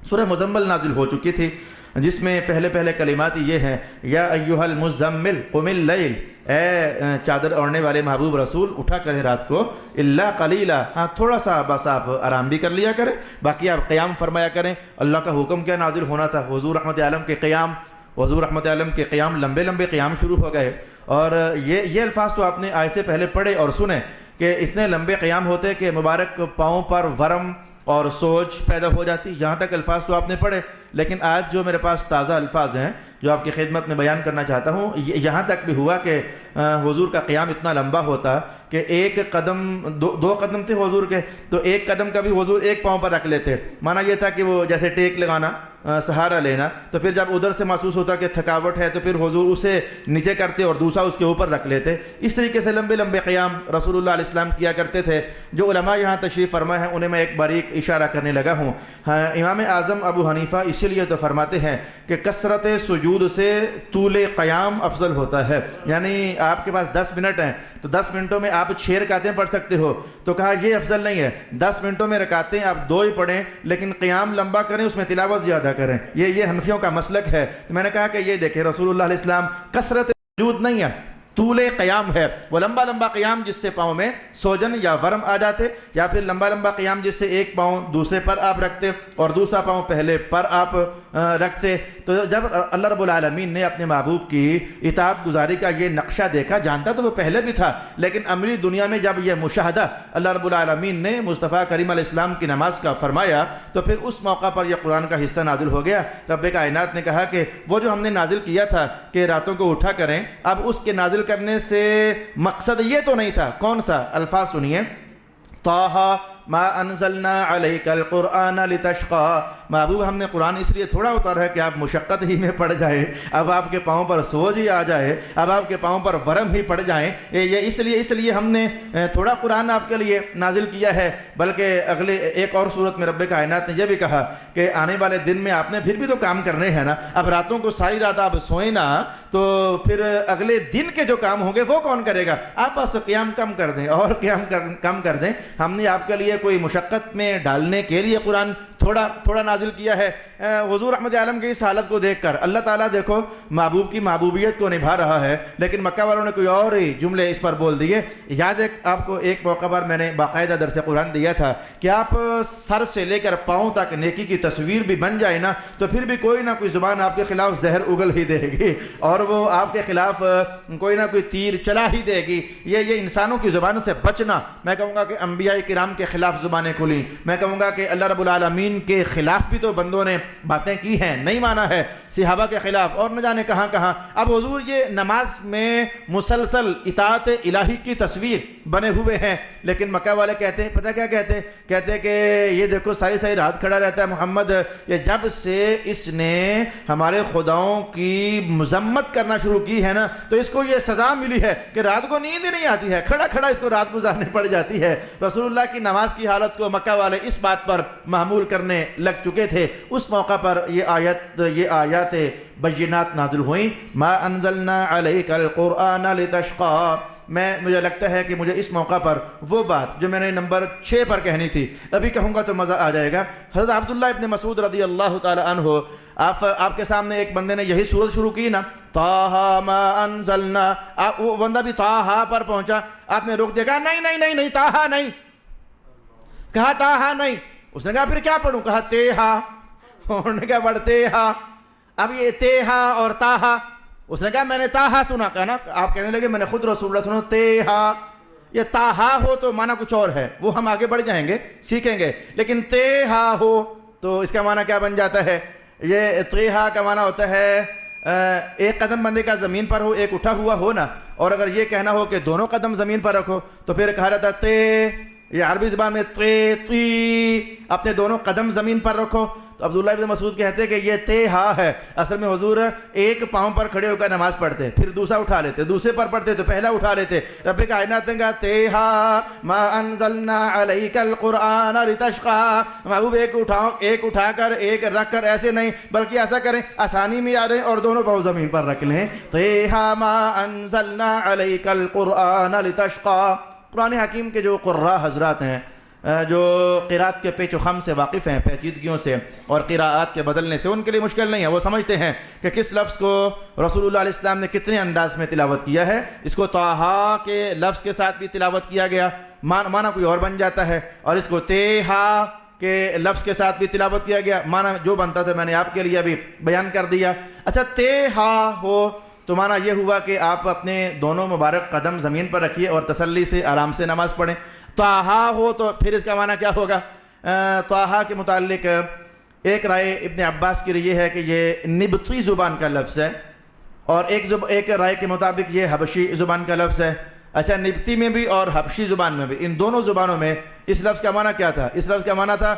سورہ مزمل نازل ہو چکی تھی، جس میں پہلے پہلے کلمات یہ ہیں یا ایھا المزمل قم اللیل، اے چادر اوڑھنے والے محبوب رسول اٹھا کرے رات کو، الا قلیلا، ہاں تھوڑا سا بس آپ آرام بھی کر لیا کریں، باقی آپ قیام فرمایا کریں۔ اللہ کا حکم کیا نازل ہونا تھا، حضور رحمت عالم کے قیام، حضور رحمت عالم کے قیام، لمبے لمبے قیام شروع ہو گئے، اور یہ الفاظ تو آپ نے آج سے پہلے پڑھے اور سنے کہ اتنے لمبے قیام ہوتے کہ مبارک پاؤں پر ورم اور سوج پیدا ہو جاتی، یہاں تک الفاظ تو آپ نے پڑھے، لیکن آج جو میرے پاس تازہ الفاظ ہیں جو آپ کی خدمت میں بیان کرنا چاہتا ہوں، یہاں تک بھی ہوا کہ حضور کا قیام اتنا لمبا ہوتا کہ ایک قدم، دو قدم تھے حضور کے، تو ایک قدم کا بھی حضور ایک پاؤں پر رکھ لیتے، معنی یہ تھا کہ وہ جیسے ٹیک لگانا، سہارا لینا، تو پھر جب ادھر سے محسوس ہوتا کہ تھکاوٹ ہے تو پھر حضور اسے نیچے کرتے اور دوسرا اس کے اوپر رکھ لیتے۔ اس طریقے سے لمبے لمبے قیام رسول اللہ علیہ السلام کیا کرتے تھے۔ جو علماء یہاں تشریف فرما ہیں انہیں میں ایک باریک اشارہ کرنے لگا ہوں۔ امام اعظم ابو حنیفہ اسی لیے تو فرماتے ہیں کہ کثرت سجود سے طول قیام افضل ہوتا ہے، یعنی آپ کے پاس 10 منٹ ہیں تو 10 منٹوں میں آپ 6 رکعتیں پڑھ سکتے ہو، تو کہا یہ افضل نہیں ہے، 10 منٹوں میں رکعتیں آپ 2 ہی پڑھیں لیکن قیام لمبا کریں، اس میں تلاوت زیادہ کریں۔ یہ حنفیوں کا مسلک ہے۔ تو میں نے کہا کہ یہ دیکھیں رسول اللہ علیہ السلام کثرت سجود نہیں ہے، طول قیام ہے، وہ لمبا لمبا قیام جس سے پاؤں میں سوجن یا ورم آ جاتے، یا پھر لمبا لمبا قیام جس سے ایک پاؤں دوسرے پر آپ رکھتے اور دوسرا پاؤں پہلے پر آپ رکھتے۔ تو جب اللہ رب العالمین نے اپنے محبوب کی اطاعت گزاری کا یہ نقشہ دیکھا، جانتا تو وہ پہلے بھی تھا، لیکن عملی دنیا میں جب یہ مشاہدہ اللہ رب العالمین نے مصطفیٰ کریم علیہ السلام کی نماز کا فرمایا تو پھر اس موقع پر یہ قرآن کا حصہ نازل ہو گیا۔ رب کائنات نے کہا کہ وہ جو ہم نے نازل کیا تھا کہ راتوں کو اٹھا کریں، اب اس کے نازل کرنے سے مقصد یہ تو نہیں تھا، کون سا؟ الفاظ سنیے، طٰہٰ ما انزلنا علیک القرآن لتشقیٰ، محبوب ہم نے قرآن اس لیے تھوڑا اتارا ہے کہ آپ مشقت ہی میں پڑ جائے، اب آپ کے پاؤں پر سوج ہی آ جائے، اب آپ کے پاؤں پر ورم ہی پڑ جائیں، یہ اس لیے ہم نے تھوڑا قرآن آپ کے لیے نازل کیا ہے۔ بلکہ اگلے ایک اور صورت میں رب کائنات نے یہ بھی کہا کہ آنے والے دن میں آپ نے پھر بھی تو کام کرنے ہیں نا، اب راتوں کو ساری رات آپ سوئیں نا تو پھر اگلے دن کے جو کام ہوں گے وہ کون کرے گا؟ آپ بس قیام کم کر دیں اور قیام کم کر دیں۔ ہم نے آپ کے لیے کوئی مشقت میں ڈالنے کے لیے قرآن تھوڑا نازل کیا ہے۔ حضور رحمت عالم کی اس حالت کو دیکھ کر اللہ تعالیٰ دیکھو محبوب کی محبوبیت کو نبھا رہا ہے، لیکن مکہ والوں نے کوئی اور ہی جملے اس پر بول دیے۔ یاد ہے آپ کو ایک موقع پر میں نے باقاعدہ درس قرآن دیا تھا کہ آپ سر سے لے کر پاؤں تک نیکی کی تصویر بھی بن جائے نا تو پھر بھی کوئی نہ کوئی زبان آپ کے خلاف زہر اگل ہی دے گی اور وہ آپ کے خلاف کوئی نہ کوئی تیر چلا ہی دے گی۔ یہ انسانوں کی زبان سے بچنا، میں کہوں گا کہ انبیاء کرام کے خلاف زبانیں کھلیں، میں کہوں گا کہ اللہ رب العالمین کے خلاف بھی تو بندوں نے باتیں کی ہیں، نہیں مانا ہے، صحابہ کے خلاف اور نہ جانے کہاں کہاں۔ اب حضور یہ نماز میں مسلسل اطاعت الہی کی تصویر بنے ہوئے ہیں، لیکن مکہ والے کہتے ہیں، پتہ کیا کہتے ہیں کہ یہ دیکھو ساری رات کھڑا رہتا ہے محمد، یہ جب سے اس نے ہمارے خداؤں کی مذمت کرنا شروع کی ہے نا تو اس کو یہ سزا ملی ہے کہ رات کو نیند ہی نہیں آتی ہے، کھڑا اس کو رات گزارنی پڑ جاتی ہے۔ رسول اللہ کی نماز کی حالت کو مکہ والے اس بات پر معمول کرنے لگ چکے تھے۔ اس موقع پر یہ آیات بینات نازل ہوئیں، ما انزلنا علیک القرآن لتشقیٰ۔ مجھے لگتا ہے کہ مجھے اس موقع پر وہ بات جو میں نے نمبر 6 پر کہنی تھی ابھی کہوں گا تو مزہ آ جائے گا۔ حضرت عبداللہ ابن مسعود رضی اللہ تعالی عنہ، آپ کے سامنے ایک بندے نے یہی سورت شروع کی نا، طٰہٰ ما انزلنا، وہ بندہ بھی طٰہٰ پر پہنچا، آپ نے روک دیا، کہا نہیں طٰہٰ نہیں، کہا طٰہٰ نہیں، اس نے کہا پھر کیا پڑھوں؟ کہا تیہا، انہوں نے کہا بڑھتے ہا، اب یہ تیہا اور طٰہٰ، اس نے کہا میں نے طٰہٰ سنا، کہا نا آپ کہنے لگے میں نے خود رسول اللہ سنا تیہا، یہ طٰہٰ ہو تو معنی کچھ اور ہے، وہ ہم آگے بڑھ جائیں گے سیکھیں گے، لیکن تیہا ہو تو اس کا معنی کیا بن جاتا ہے؟ یہ تیہا کا معنی ہوتا ہے ایک قدم بندے کا زمین پر ہو ایک اٹھا ہوا ہو نا، اور اگر یہ کہنا ہو کہ دونوں قدم زمین پر رکھو تو پھر کہا جاتا تے، یہ عربی زبان میں تی، اپنے دونوں قدم زمین پر رکھو۔ تو عبداللہ ابن مسعود کہتے کہ یہ تیہا ہے، اصل میں حضور ایک پاؤں پر کھڑے ہو کر نماز پڑھتے، پھر دوسرا اٹھا لیتے، دوسرے پر پڑھتے تو پہلا اٹھا لیتے۔ رب کائنات نے کہا تیہا ما انزلنا علیک القرآن لتشقیٰ، محبوب ایک اٹھا کر ایک رکھ کر ایسے نہیں، بلکہ ایسا کریں آسانی میں آ رہے اور دونوں پاؤں زمین پر رکھ لیں۔ تیہا ما انزلنا علیک القرآن لتشقیٰ۔ قرآن حکیم کے جو قراء حضرات ہیں جو قراءت کے پیچ و خم سے واقف ہیں، پیچیدگیوں سے اور قراءات کے بدلنے سے، ان کے لیے مشکل نہیں ہے. وہ سمجھتے ہیں کہ کس لفظ کو رسول اللہ علیہ السلام نے کتنے انداز میں تلاوت کیا ہے. اس کو طٰہٰ کے لفظ کے ساتھ بھی تلاوت کیا گیا، معنی کوئی اور بن جاتا ہے، اور اس کو تیہا کے لفظ کے ساتھ بھی تلاوت کیا گیا، معنی جو بنتا تھا میں نے آپ کے لیے ابھی بیان کر دیا. اچھا تیہا ہو تو معنی یہ ہوا کہ آپ اپنے دونوں مبارک قدم زمین پر رکھیے اور تسلی سے آرام سے نماز پڑھیں. طٰہٰ ہو تو پھر اس کا معنی کیا ہوگا؟ طٰہٰ کے متعلق ایک رائے ابن عباس کی یہ ہے کہ یہ نبطی زبان کا لفظ ہے، اور ایک رائے کے مطابق یہ حبشی زبان کا لفظ ہے. اچھا نبطی میں بھی اور حبشی زبان میں بھی، ان دونوں زبانوں میں اس لفظ کا معنی کیا تھا؟ اس لفظ کا معنی تھا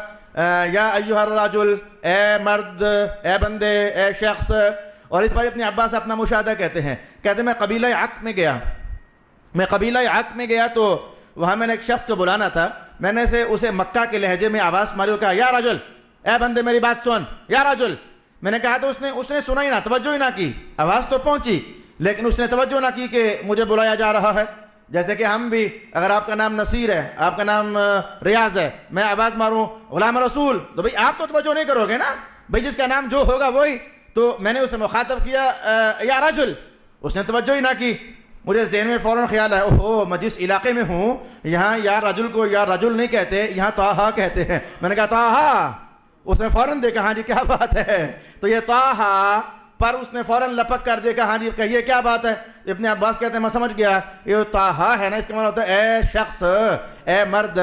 یا ایھا الرجل، اے مرد، اے بندے، اے شخص. اور اس پر ابن عباس اپنا مشاہدہ کہتے ہیں میں قبیلہ عق میں گیا تو وہاں میں نے ایک شخص کو بلانا تھا. میں نے اسے مکہ کے لہجے میں آواز ماری اور کہا یا رجل، اے بندے میری بات سن، یا رجل. میں نے کہا تو اس نے سنا ہی نہ، توجہ ہی نہ کی. آواز تو پہنچی لیکن اس نے توجہ نہ کی کہ مجھے بلایا جا رہا ہے. جیسے کہ ہم بھی، اگر آپ کا نام نصیر ہے، آپ کا نام ریاض ہے، میں آواز ماروں غلام رسول، تو بھئی آپ تو توجہ نہیں کرو گے نا، بھئی جس کا نام جو ہوگا وہی. تو میں نے اسے مخاطب کیا یا رجل، اس نے توجہ ہی نہ کی. مجھے ذہن میں فوراً خیال ہے اوہو میں جس علاقے میں ہوں یہاں یا رجل کو یا رجل نہیں کہتے، یہاں طٰہٰ کہتے ہیں. میں نے کہا طٰہٰ. اس نے فوراً دیکھا ہاں جی کیا بات ہے. تو یہ طٰہٰ پر اس نے فوراً لپک کر دیکھا ہاں جی کہیے کیا بات ہے. ابن عباس کہتے ہیں میں سمجھ گیا یہ طٰہٰ ہے نا، اس کا معنی ہوتا ہے اے شخص، اے مرد.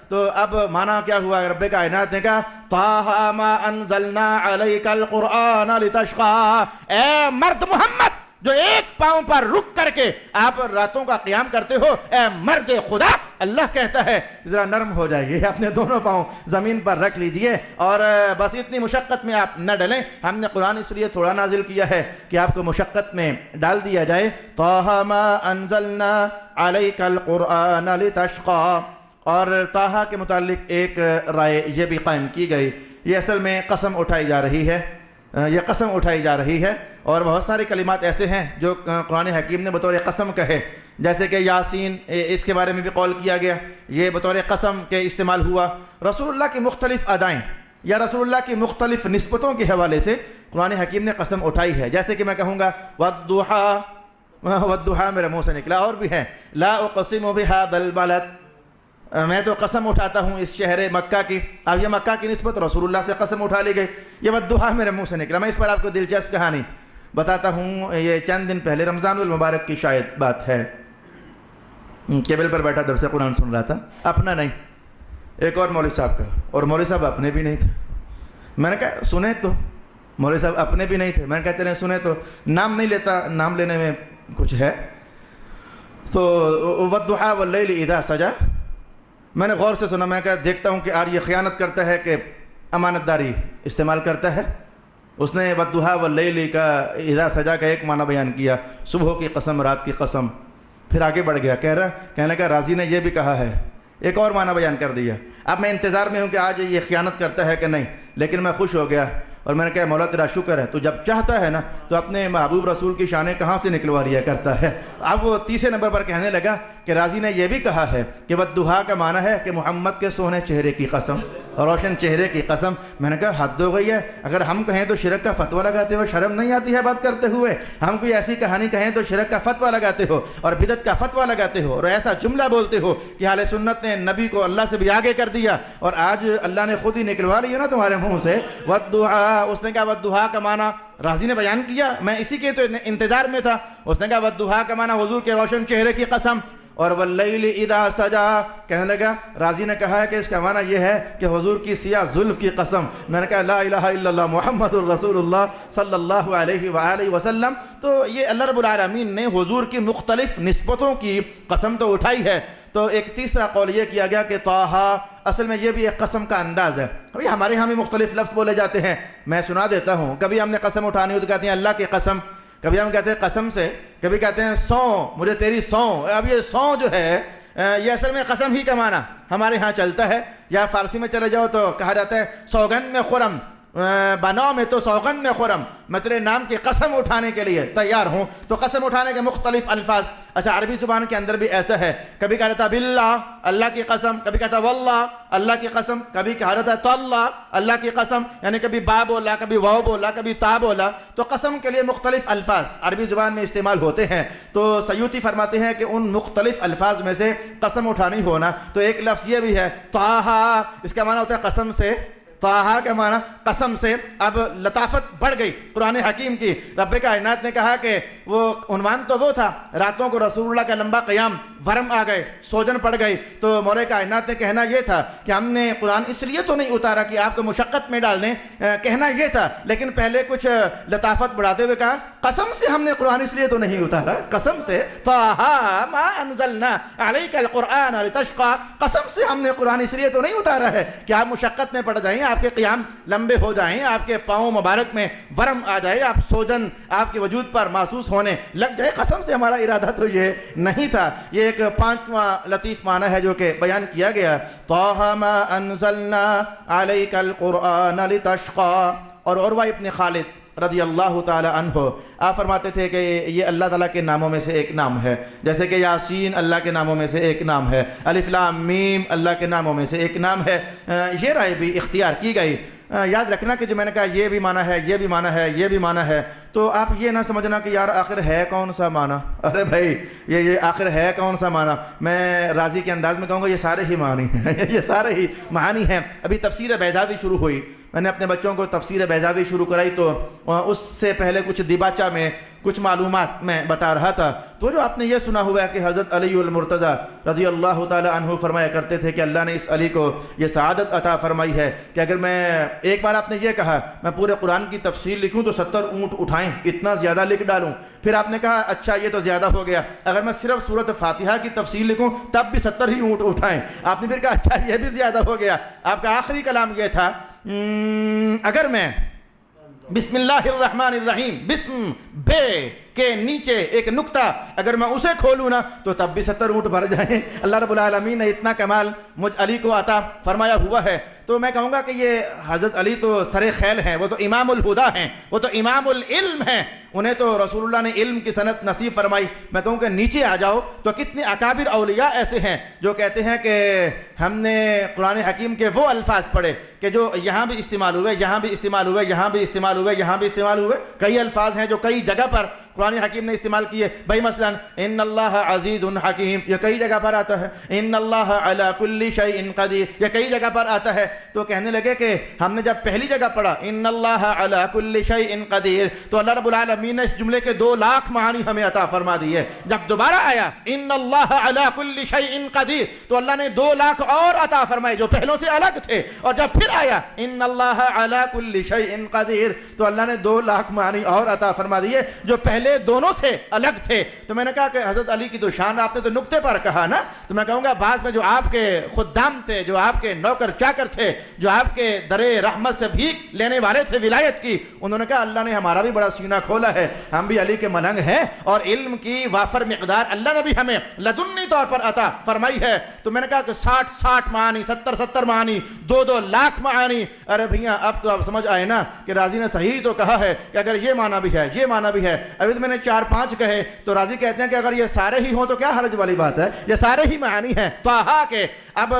تو اب معنی کیا ہوا؟ رب کائنات نے کہا طٰہٰ ما انزلنا علیک القرآن لتشقیٰ، اے مرد محمد جو ایک پاؤں پر رک کر کے آپ راتوں کا قیام کرتے ہو، اے مرد خدا. اللہ کہتا ہے ذرا نرم ہو جائیے، اپنے دونوں پاؤں زمین پر رکھ لیجئے اور بس اتنی مشقت میں آپ نہ ڈلیں. ہم نے قرآن اس لیے تھوڑا نازل کیا ہے کہ آپ کو مشقت میں ڈال دیا جائے. طٰہٰ ما انزلنا علیک القرآن لتشقیٰ. اور طٰہٰ کے متعلق ایک رائے یہ بھی قائم کی گئی، یہ اصل میں قسم اٹھائی جا رہی ہے، یہ قسم اٹھائی جا رہی ہے. اور بہت سارے کلمات ایسے ہیں جو قرآن حکیم نے بطور قسم کہے، جیسے کہ یاسین، اس کے بارے میں بھی قول کیا گیا، یہ بطور قسم کے استعمال ہوا. رسول اللہ کی مختلف ادائیں یا رسول اللہ کی مختلف نسبتوں کے حوالے سے قرآن حکیم نے قسم اٹھائی ہے. جیسے کہ میں کہوں گا والضحیٰ میرے منہ سے نکلا، اور بھی ہے لا اقسم بہذا البلد، میں تو قسم اٹھاتا ہوں اس شہر مکہ کی. اب یہ مکہ کی نسبت رسول اللہ سے قسم اٹھا لی گئی. یہ والضحیٰ میرے منہ سے نکلا. میں اس پر آپ کو دلچسپ کہانی بتاتا ہوں. یہ چند دن پہلے رمضان المبارک کی شاید بات ہے، کیبل پر بیٹھا درس قرآن سن رہا تھا، اپنا نہیں، ایک اور مولوی صاحب کا، اور مولوی صاحب اپنے بھی نہیں تھے. میں نے کہا سنیں تو، مولوی صاحب اپنے بھی نہیں تھے. میں نے کہا چلیں سنیں تو، نام نہیں لیتا، نام لینے میں کچھ ہے. تو والضحیٰ واللیل اذا سجا، میں نے غور سے سنا. میں کہا دیکھتا ہوں کہ آج یہ خیانت کرتا ہے کہ امانت داری استعمال کرتا ہے. اس نے والضحیٰ واللیل کا اذا سجا کا ایک معنی بیان کیا، صبح کی قسم، رات کی قسم. پھر آگے بڑھ گیا، کہنے لگا راضی نے یہ بھی کہا ہے، ایک اور معنی بیان کر دیا. اب میں انتظار میں ہوں کہ آج یہ خیانت کرتا ہے کہ نہیں، لیکن میں خوش ہو گیا اور میں نے کہا مولا تیرا شکر ہے، تو جب چاہتا ہے نا تو اپنے محبوب رسول کی شانیں کہاں سے نکلوا لیا کرتا ہے. اب وہ تیسرے نمبر پر کہنے لگا کہ راضی نے یہ بھی کہا ہے کہ والضحیٰ کا معنی ہے کہ محمد کے سونے چہرے کی قسم، روشن چہرے کی قسم. میں نے کہا حد ہو گئی ہے، اگر ہم کہیں تو شرک کا فتویٰ لگاتے ہو، شرم نہیں آتی ہے بات کرتے ہوئے؟ ہم کوئی ایسی کہانی کہیں تو شرک کا فتویٰ لگاتے ہو اور بدعت کا فتویٰ لگاتے ہو اور ایسا جملہ بولتے ہو کہ اہل سنت نے نبی کو اللہ سے بھی آگے کر دیا اور آج اللہ نے خود ہی نکلوا لیا نا تمہارے منہ سے والضحیٰ. اس نے کہا والضحیٰ کا معنی راضی نے بیان کیا، میں اسی کے تو انتظار میں تھا. اس نے کہا والضحیٰ کا معنی حضور کے روشن چہرے کی قسم. اور واللیل اذا سجا کہنے لگا راضی نے کہا ہے کہ اس کا معنی یہ ہے کہ حضور کی سیاہ زلف کی قسم. میں نے کہا لا الہ الا اللہ محمد الرسول اللہ صلی اللہ علیہ وآلہ وسلم. تو یہ اللہ رب العالمین نے حضور کی مختلف نسبتوں کی قسم تو اٹھائی ہے. تو ایک تیسرا قول یہ کیا گیا کہ طٰہٰ اصل میں یہ بھی ایک قسم کا انداز ہے. ابھی ہمارے ہاں بھی مختلف لفظ بولے جاتے ہیں، میں سنا دیتا ہوں. کبھی ہم نے قسم اٹھانی ہو تو کہتے ہیں اللہ کی قسم، کبھی ہم کہتے ہیں قسم سے، کبھی کہتے ہیں سو، مجھے تیری سو. اب یہ سو جو ہے یہ اصل میں قسم ہی کا معنی ہمارے ہاں چلتا ہے. یا فارسی میں چلے جاؤ تو کہا جاتا ہے سوگند میں خرم، بنو میں تو سوگن میں خرم، میں تیرے نام کی قسم اٹھانے کے لیے تیار ہوں۔ تو قسم اٹھانے کے مختلف الفاظ، اچھا عربی زبان کے اندر بھی ایسا ہے، کبھی کہا جاتا باللہ اللہ کی قسم، کبھی کہتا واللہ اللہ کی قسم، کبھی کہا جاتا تاللہ اللہ کی قسم، یعنی کبھی با بولا، کبھی واو بولا، کبھی تا بولا۔ تو قسم کے لیے مختلف الفاظ عربی زبان میں استعمال ہوتے ہیں۔ تو سیوطی فرماتے ہیں کہ ان مختلف الفاظ میں سے قسم اٹھانی ہونا، تو ایک لفظ یہ بھی ہے طٰہٰ، اس کا معنی ہوتا ہے قسم سے، طٰہٰ کا معنی قسم سے۔ اب لطافت بڑھ گئی قرآن حکیم کی، رب کائنات نے کہا کہ وہ عنوان تو وہ تھا، راتوں کو رسول اللہ کا لمبا قیام، ورم آ گئے، سوجن پڑ گئی، تو مولا کائنات نے کہنا یہ تھا کہ ہم نے قرآن اس لیے تو نہیں اتارا کہ آپ کو مشقت میں ڈال دیں، کہنا یہ تھا، لیکن پہلے کچھ لطافت بڑھاتے ہوئے کہا قسم سے ہم نے قرآن اس لیے تو نہیں اتارا، قسم سے طٰہٰ ما انزلنا علیک القرآن لتشقیٰ، قسم سے ہم نے قرآن اس لیے تو نہیں اتارا ہے کہ آپ مشقت میں پڑ جائیں، آپ کے قیام لمبے ہو جائیں، آپ کے پاؤں مبارک میں ورم آ جائے، آپ سوجن آپ کے وجود پر محسوس ہونے لگ جائے، قسم سے ہمارا ارادہ تو یہ نہیں تھا۔ یہ ایک پانچواں لطیف معنی ہے جو کہ بیان کیا گیا، طٰہٰ ما انزلنا علیک القرآن لتشقیٰ۔ اور عروہ ابن خالد رضی اللہ تعالی عنہ آپ فرماتے تھے کہ یہ اللہ تعالیٰ کے ناموں میں سے ایک نام ہے، جیسے کہ یاسین اللہ کے ناموں میں سے ایک نام ہے، الف لام میم اللہ کے ناموں میں سے ایک نام ہے۔ یہ رائے بھی اختیار کی گئی۔ یاد رکھنا کہ جو میں نے کہا یہ بھی معنی ہے، یہ بھی معنی ہے، یہ بھی معنی ہے، تو آپ یہ نہ سمجھنا کہ یار آخر ہے کون سا معنی، ارے بھائی یہ آخر ہے کون سا معنی۔ میں راضی کے انداز میں کہوں گا یہ سارے ہی معنی ہیں، یہ سارے ہی معانی ہیں۔ ابھی تفسیر بیضاوی شروع ہوئی، میں نے اپنے بچوں کو تفسیر بیضاوی شروع کرائی، تو اس سے پہلے کچھ دیباچہ میں کچھ معلومات میں بتا رہا تھا۔ تو جو آپ نے یہ سنا ہوا ہے کہ حضرت علی المرتضیٰ رضی اللہ تعالی عنہ فرمایا کرتے تھے کہ اللہ نے اس علی کو یہ سعادت عطا فرمائی ہے کہ اگر میں ایک بار آپ نے یہ کہا میں پورے قرآن کی تفسیر لکھوں تو 70 اونٹ اٹھائیں، اتنا زیادہ لکھ ڈالوں۔ پھر آپ نے کہا اچھا یہ تو زیادہ ہو گیا، اگر میں صرف سورۃ فاتحہ کی تفسیر لکھوں تب بھی 70 ہی اونٹ اٹھائیں۔ آپ نے پھر کہا اچھا یہ بھی زیادہ ہو گیا۔ آپ کا آخری کلام یہ تھا اگر میں بسم اللہ الرحمن الرحیم، بسم بے کے نیچے ایک نکتہ اگر میں اسے کھولوں نا تو تب بھی 70 اونٹ بھر جائیں۔ اللہ رب العالمین نے اتنا کمال مجھ علی کو عطا فرمایا ہوا ہے۔ تو میں کہوں گا کہ یہ حضرت علی تو سر خیل ہیں، وہ تو امام الہدا ہیں، وہ تو امام العلم ہیں، انہیں تو رسول اللہ نے علم کی صنعت نصیب فرمائی۔ میں کہوں کہ نیچے آ جاؤ تو کتنے اکابر اولیاء ایسے ہیں جو کہتے ہیں کہ ہم نے قرآن حکیم کے وہ الفاظ پڑھے کہ جو یہاں بھی استعمال ہوئے، یہاں بھی استعمال ہوئے، یہاں بھی استعمال ہوئے، یہاں بھی استعمال ہوئے۔ کئی الفاظ ہیں جو کئی جگہ پر قرآن حکیم نے استعمال کیے۔ بھائی مثلا ان اللہ عزیز حکیم یہ کئی جگہ پر آتا ہے، ان اللہ علی کل شیء قدیر یہ کئی جگہ پر آتا ہے۔ تو کہنے لگے کہ ہم نے جب پہلی جگہ پڑھا ان اللہ علی کل شیء قدیر تو اللہ رب العالمین نے اس جملے کے 2 لاکھ معانی ہمیں عطا فرما دیے۔ جب دوبارہ آیا ان اللہ علی کل شیء قدیر تو اللہ نے 2 لاکھ اور عطا فرمائے جو پہلوں سے الگ تھے، اور جب پھر آیا ان اللہ علی کل شیء قدیر تو اللہ نے 2 لاکھ معانی اور عطا فرما دیے جو پہلے دونوں سے الگ تھے۔ تو میں نے کہا کہ حضرت علی کی تو شان آپ نے تو نقطے پر کہا نا، تو میں کہوں گا بعض میں جو آپ کے خدام تھے، جو آپ کے نوکر چاکر تھے، جو آپ کے در رحمت سے بھیک لینے والے تھے ولایت کی، انہوں نے کہا اللہ نے ہمارا بھی بڑا سینہ کھولا ہے، ہم بھی علی کے ملنگ ہیں، اور علم کی وافر مقدار اللہ نے بھی ہمیں لدنی طور پر عطا فرمائی ہے۔ تو میں نے کہا کہ 60 معانی، 70 معانی، 2 لاکھ معانی۔ ارے بھیا اب تو آپ سمجھ آئے نا کہ راضی نے صحیح تو کہا ہے کہ اگر یہ معنی بھی ہے، یہ معنی بھی ہے۔ ابھی تو میں نے 4-5 کہے تو راضی کہتے ہیں کہ اگر یہ سارے ہی ہوں تو کیا حرج والی بات ہے، یہ سارے ہی معانی ہیں طٰہٰ کے۔ اب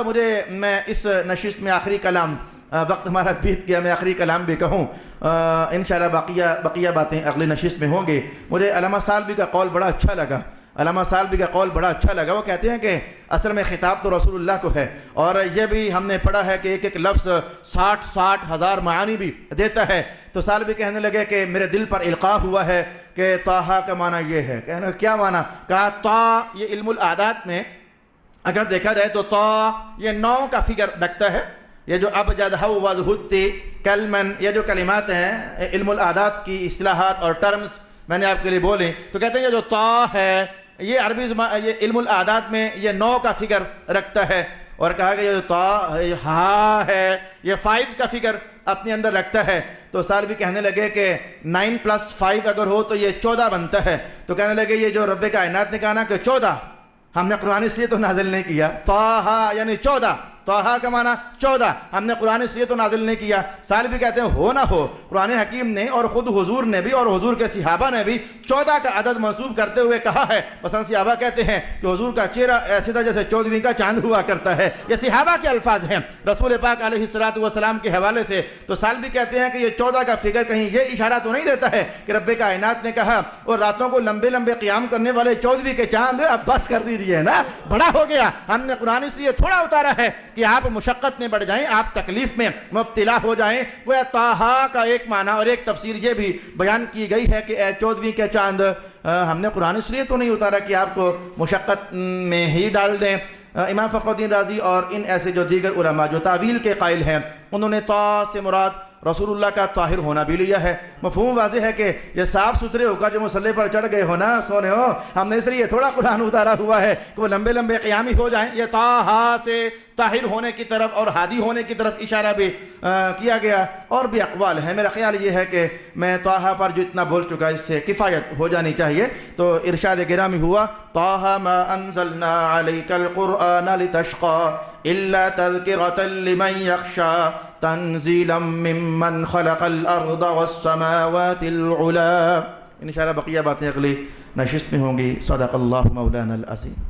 میں اس نشست میں آخری کلام، وقت ہمارا بیت گیا، میں آخری کلام بھی کہوں، انشاءاللہ بقیہ باتیں اگلی نشست میں ہوں گی۔ مجھے علامہ سالبی کا قول بڑا اچھا لگا، علامہ سالبی کا قول بڑا اچھا لگا۔ وہ کہتے ہیں کہ اصل میں خطاب تو رسول اللہ کو ہے، اور یہ بھی ہم نے پڑھا ہے کہ ایک لفظ 60 ہزار معانی بھی دیتا ہے۔ تو سالبی کہنے لگے کہ میرے دل پر القاء ہوا ہے کہ طٰہٰ کا معنی یہ ہے۔ کہنا کیا معنی؟ کہا طٰ یہ علم الاعداد میں اگر دیکھا جائے تو طٰ یہ 9 کا فگر رکھتا ہے۔ یہ جو ابجد حوض حتی کلمن یہ جو کلمات ہیں علم الاعداد کی اصطلاحات اور ٹرمز میں نے آپ کے لیے بولیں، تو کہتے ہیں یہ جو طٰ ہے یہ عربی زبان یہ علم الاعداد میں یہ 9 کا فگر رکھتا ہے، اور کہا کہ یہ جو طٰ ہا ہے یہ 5 کا فگر اپنے اندر رکھتا ہے۔ تو سالبی کہنے لگے کہ 9 + 5 اگر ہو تو یہ 14 بنتا ہے۔ تو کہنے لگے یہ جو رب کائنات نے کہا نا کہ 14 ہم نے قرآن اس لیے تو نازل نہیں کیا، طٰہٰ یعنی 14 طٰہٰ کا معنی 14. ہم نے قرآن اس لیے تو نازل نہیں کیا. سال بھی کہتے ہیں ہو نہ ہو, قرآن حکیم نے اور خود حضور نے بھی اور حضور کے صحابہ نے بھی 14 کا عدد منسوب کرتے ہوئے کہا ہے. مثلا صحابہ کہتے ہیں کہ حضور کا چہرہ ایسے تھا جیسے 14ویں کا چاند ہوا کرتا ہے. یہ صحابہ کے الفاظ ہیں رسول پاک علیہ الصلوۃ والسلام کے حوالے سے. تو سال بھی کہتے ہیں کہ یہ 14 کا فگر کہیں یہ اشارہ تو نہیں دیتا ہے کہ رب کائنات نے کہا اور راتوں کو لمبے لمبے قیام کرنے والے 14ویں کے چاند اب بس کر دیجئے نا, بڑا ہو گیا. ہم نے قرآن اس لیے تھوڑا اتارا ہے کہ آپ مشقت میں بڑھ جائیں, آپ تکلیف میں مبتلا ہو جائیں. وہ طٰہٰ کا ایک معنی اور ایک تفسیر یہ بھی بیان کی گئی ہے کہ اے 14ویں کے چاند. ہم نے قرآن اس لیے تو نہیں اتارا کہ آپ کو مشقت میں ہی ڈال دیں. امام فخر الدین رازی اور ان ایسے جو دیگر علماء جو تعویل کے قائل ہیں, انہوں نے طٰ سے مراد رسول اللہ کا طاہر ہونا بھی لیا ہے. مفہوم واضح ہے کہ یہ صاف ستھرے ہو کر جو مسلح پر چڑھ گئے ہو نا, سونے ہو, ہم نے اس لیے تھوڑا قرآن اتارا ہوا ہے کہ وہ لمبے لمبے قیامی ہو جائیں. یہ طٰہٰ سے طاہر ہونے کی طرف اور ہادی ہونے کی طرف اشارہ بھی کیا گیا. اور بھی اقوال ہیں. میرا خیال یہ ہے کہ میں طٰہٰ پر جو اتنا بول چکا اس سے کفایت ہو جانی چاہیے. تو ارشاد گرامی ہوا طٰہٰ ما انزلنا علیک القرآن لتشقى الا تذکرۃ لمن یخشى تنزیلا ممن خلق الارض والسماوات العلی. انشاءاللہ بقیہ باتیں اگلی نشست میں ہوں گی. صدق اللہ مولانا العظیم.